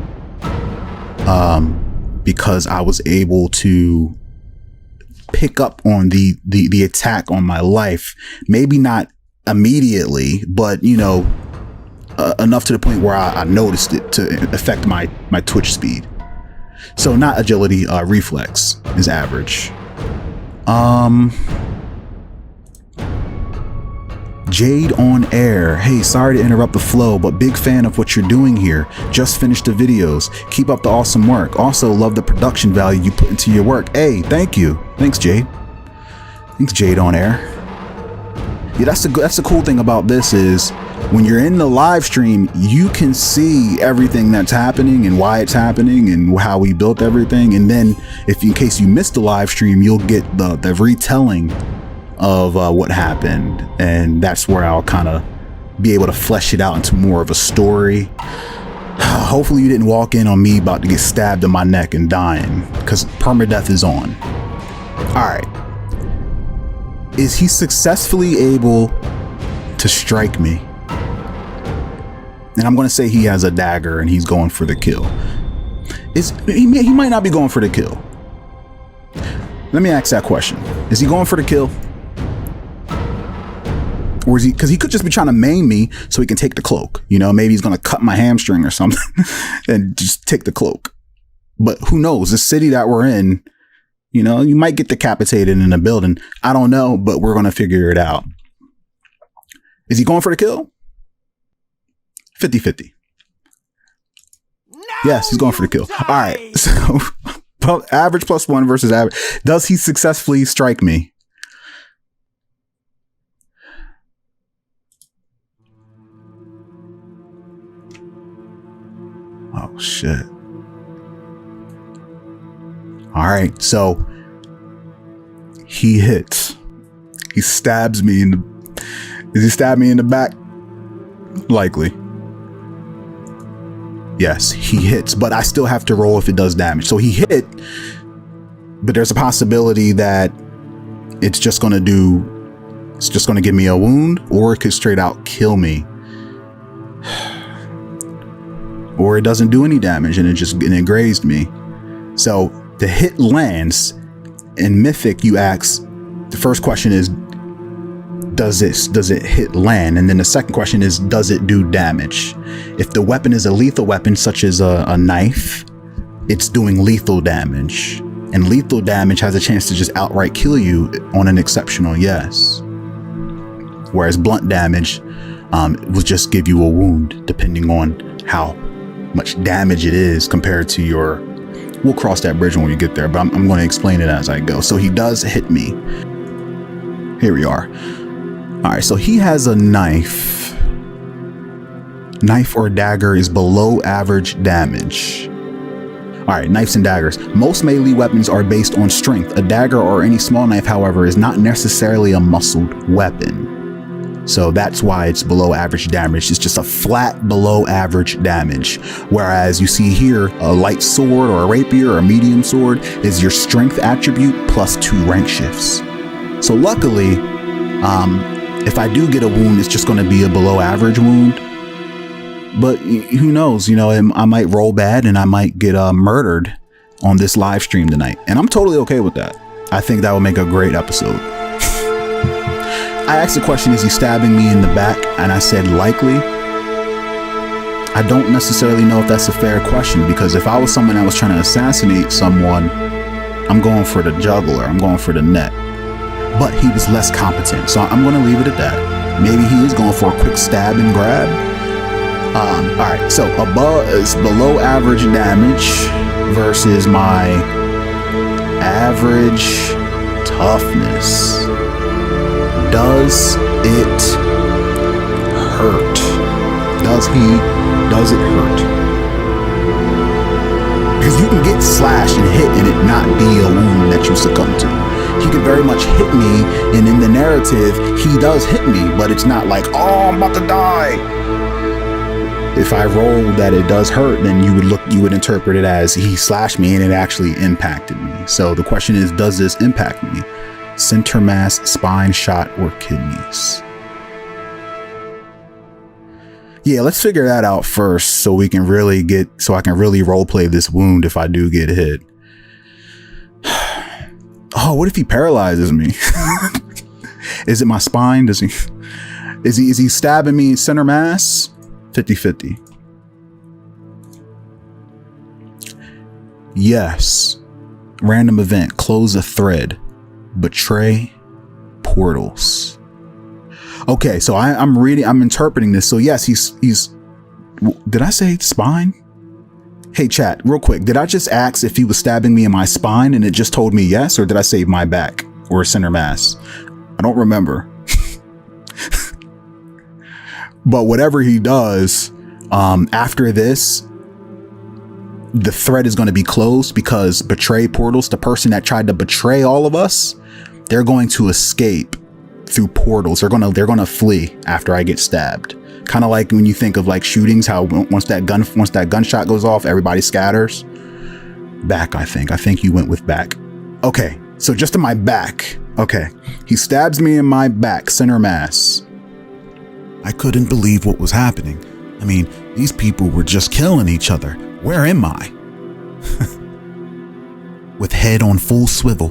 because I was able to pick up on the attack on my life. Maybe not immediately, but you know, enough to the point where I noticed it to affect my twitch speed. So not agility, reflex is average. Jade on air. Hey, sorry to interrupt the flow, but big fan of what you're doing here. Just finished the videos. Keep up the awesome work. Also love the production value you put into your work. Hey, thank you. Thanks, Jade. Thanks, Jade on air. Yeah, that's the cool thing about this is when you're in the live stream, you can see everything that's happening and why it's happening and how we built everything. And then in case you missed the live stream, you'll get the retelling of what happened, and that's where I'll kind of be able to flesh it out into more of a story. Hopefully you didn't walk in on me about to get stabbed in my neck and dying, because permadeath is on. All right, is he successfully able to strike me? And I'm going to say he has a dagger and he's going for the kill. He might not be going for the kill. Let me ask that question. Is he going for the kill? Or is he, because he could just be trying to maim me so he can take the cloak. You know, maybe he's going to cut my hamstring or something and just take the cloak. But who knows? The city that we're in, you know, you might get decapitated in a building. I don't know, but we're going to figure it out. Is he going for the kill? 50-50. Yes, he's going for the kill. All right. So average +1 versus average. Does he successfully strike me? Oh, shit. All right. So he hits. He stabs me in the... Does he stab me in the back? Likely. Yes, he hits, but I still have to roll if it does damage. So he hit, but there's a possibility that it's just going to give me a wound, or it could straight out kill me. Or it doesn't do any damage and it grazed me. So the hit lands. In Mythic, you ask, the first question is, does it hit land? And then the second question is, does it do damage? If the weapon is a lethal weapon, such as a knife, it's doing lethal damage. And lethal damage has a chance to just outright kill you on an exceptional yes. Whereas blunt damage will just give you a wound, depending on how much damage it is compared to your... We'll cross that bridge when we get there, but I'm going to explain it as I go. So he does hit me. Here we are. All right, so he has a knife. Knife or dagger is below average damage. All right, knives and daggers. Most melee weapons are based on strength. A dagger or any small knife, however, is not necessarily a muscled weapon. So that's why it's below average damage. It's just a flat below average damage. Whereas you see here, a light sword or a rapier or a medium sword is your strength attribute +2 rank shifts. So luckily, if I do get a wound, it's just going to be a below average wound. But who knows, you know, I might roll bad and I might get murdered on this live stream tonight. And I'm totally okay with that. I think that would make a great episode. I asked the question, is he stabbing me in the back? And I said, likely. I don't necessarily know if that's a fair question, because if I was someone that was trying to assassinate someone, I'm going for the jugular, I'm going for the neck. But he was less competent, so I'm going to leave it at that. Maybe he is going for a quick stab and grab. All right, so above is below average damage versus my average toughness. Does it hurt? Does it hurt? Because you can get slashed and hit and it not be a wound that you succumb to. He can very much hit me, and in the narrative, he does hit me, but it's not like, oh, I'm about to die. If I roll that it does hurt, then you would interpret it as he slashed me and it actually impacted me. So the question is, does this impact me? Center mass, spine, shot, or kidneys? Yeah, let's figure that out first so I can really roleplay this wound if I do get hit. Oh, what if he paralyzes me? Is it my spine? Is he stabbing me center mass? 50-50. Yes. Random event. Close a thread. Betray portals. Okay, so I'm interpreting this. So yes, he's did I say spine? Hey chat, real quick, did I just ask if he was stabbing me in my spine and it just told me yes, or did I say my back or center mass? I don't remember. But whatever he does, after this, the thread is going to be closed because betray portals, the person that tried to betray all of us, they're going to escape through portals. They're gonna flee after I get stabbed. Kind of like when you think of like shootings, how once that gunshot goes off, everybody scatters. Back, I think you went with back. Okay, so just in my back. Okay, he stabs me in my back, center mass. I couldn't believe what was happening. I mean, these people were just killing each other. Where am I? With head on full swivel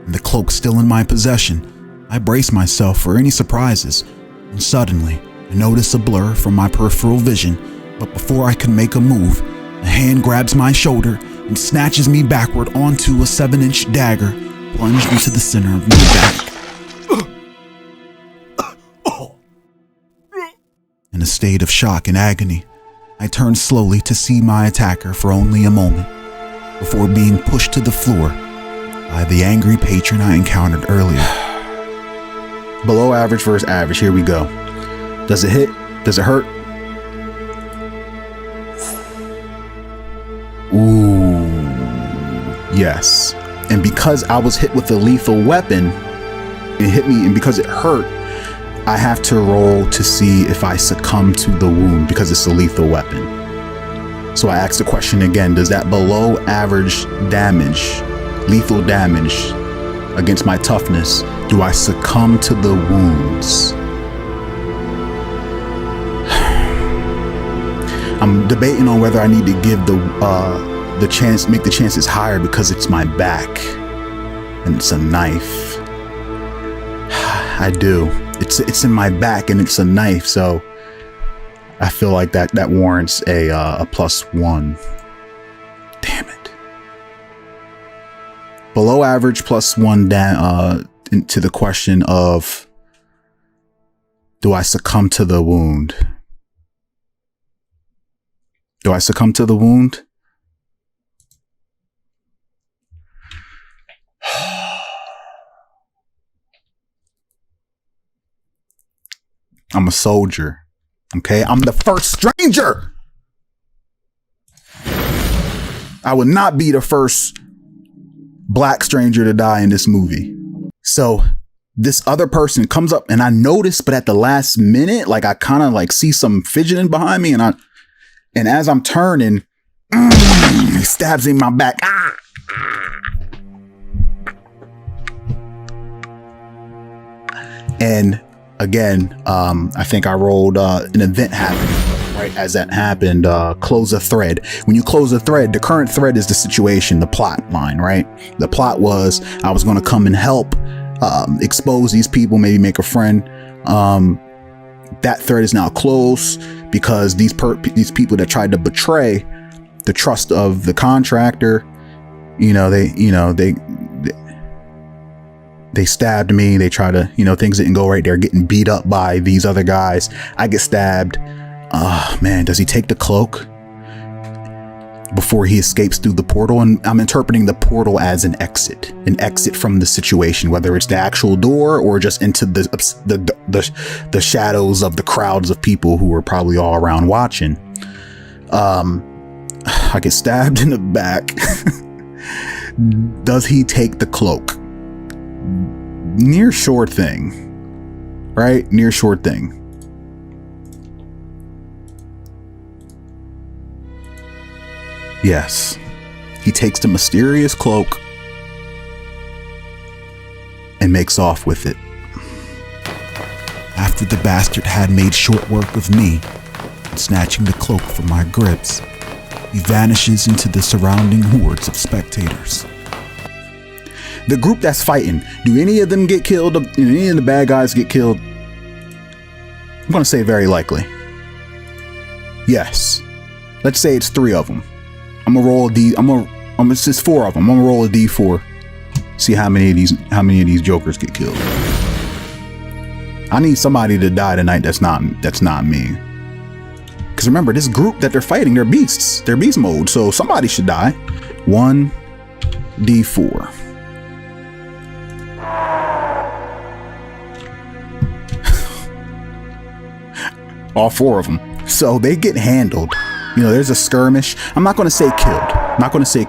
and the cloak still in my possession, I brace myself for any surprises, and suddenly I notice a blur from my peripheral vision, but before I can make a move, a hand grabs my shoulder and snatches me backward onto a 7-inch dagger plunged into the center of my back. In a state of shock and agony, I turn slowly to see my attacker for only a moment, before being pushed to the floor by the angry patron I encountered earlier. Below average versus average, here we go. Does it hit? Does it hurt? Ooh, yes. And because I was hit with a lethal weapon, it hit me, and because it hurt, I have to roll to see if I succumb to the wound because it's a lethal weapon. So I asked the question again, does that below average damage, lethal damage against my toughness, do I succumb to the wounds? I'm debating on whether I need to give the chance, make the chances higher because it's my back and it's a knife. I do. It's in my back and it's a knife, so I feel like that warrants a +1. Damn it. Below average +1 to the question of, do I succumb to the wound? Do I succumb to the wound? I'm a soldier. Okay, I'm the first stranger. I would not be the first black stranger to die in this movie. So this other person comes up and I notice, but at the last minute, like I kind of like see some fidgeting behind me, and as I'm turning, he stabs in my back. And again, I think I rolled an event happened. Right as that happened, close a thread. When you close a thread, the current thread is the situation, the plot line, right? The plot was I was going to come and help expose these people, maybe make a friend. That thread is now closed because these people that tried to betray the trust of the contractor, they stabbed me. They try to, things didn't go right. They're getting beat up by these other guys. I get stabbed. Oh man, does he take the cloak before he escapes through the portal? And I'm interpreting the portal as an exit from the situation, whether it's the actual door or just into the shadows of the crowds of people who were probably all around watching. I get stabbed in the back. Does he take the cloak? Near sure thing, right? Near sure thing. Yes, he takes the mysterious cloak and makes off with it. After the bastard had made short work of me, snatching the cloak from my grips, he vanishes into the surrounding hordes of spectators. The group that's fighting, do any of them get killed? Do any of the bad guys get killed? I'm gonna say very likely. Yes. Let's say it's 3 of them. I'm gonna roll a D. It's just 4 of them. I'm gonna roll a D4. See how many of these jokers get killed. I need somebody to die tonight. That's not me. Because remember, this group that they're fighting, they're beasts. They're beast mode. So somebody should die. 1 D4. All 4 of them. So they get handled. You know, there's a skirmish. I'm not going to say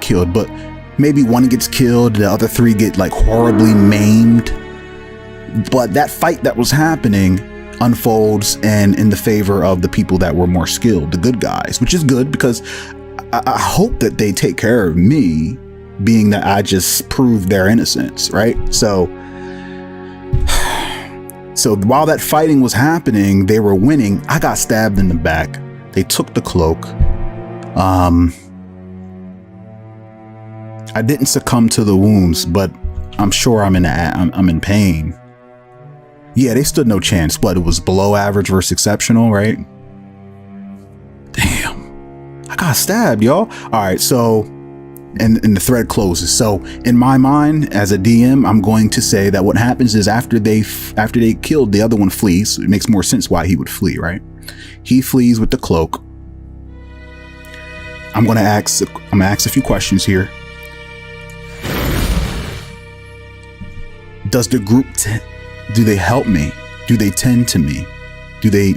killed. But maybe 1 gets killed. The other 3 get like horribly maimed. But that fight that was happening unfolds and in the favor of the people that were more skilled, the good guys, which is good because I hope that they take care of me, being that I just proved their innocence, right? So while that fighting was happening, they were winning. I got stabbed in the back. They took the cloak. I didn't succumb to the wounds, but I'm sure I'm in pain. Yeah, they stood no chance, but it was below average versus exceptional, right? Damn, I got stabbed, y'all. All right, so, and the thread closes. So in my mind, as a DM, I'm going to say that what happens is after they killed, the other one flees. It makes more sense why he would flee, right? He flees with the cloak. I'm gonna ask a few questions here. Does the group do they help me? Do they tend to me? Do they,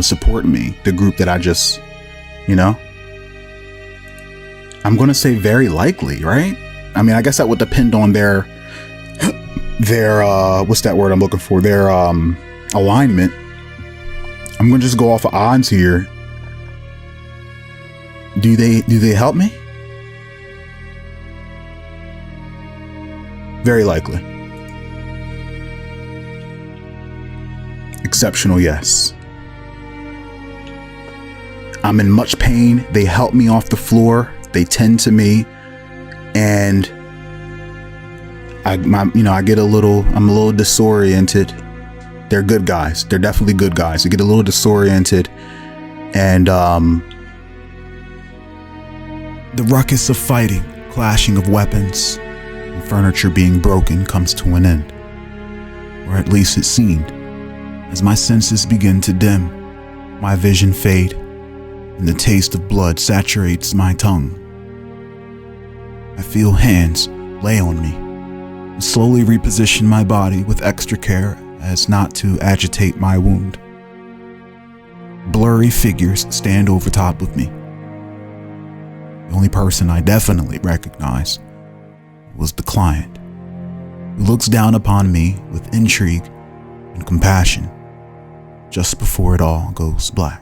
support me? The group that I just, I'm going to say very likely, right? I mean, I guess that would depend on their what's that word I'm looking for? Their alignment. I'm going to just go off of odds here. Do they help me? Very likely. Exceptional, yes. I'm in much pain. They help me off the floor. They tend to me, and I'm a little disoriented. They're good guys. They're definitely good guys. I get a little disoriented, and The ruckus of fighting, clashing of weapons, and furniture being broken comes to an end. Or at least it seemed. As my senses begin to dim, my vision fade, and the taste of blood saturates my tongue. I feel hands lay on me and slowly reposition my body with extra care as not to agitate my wound. Blurry figures stand over top of me. The only person I definitely recognize was the client, who looks down upon me with intrigue and compassion just before it all goes black.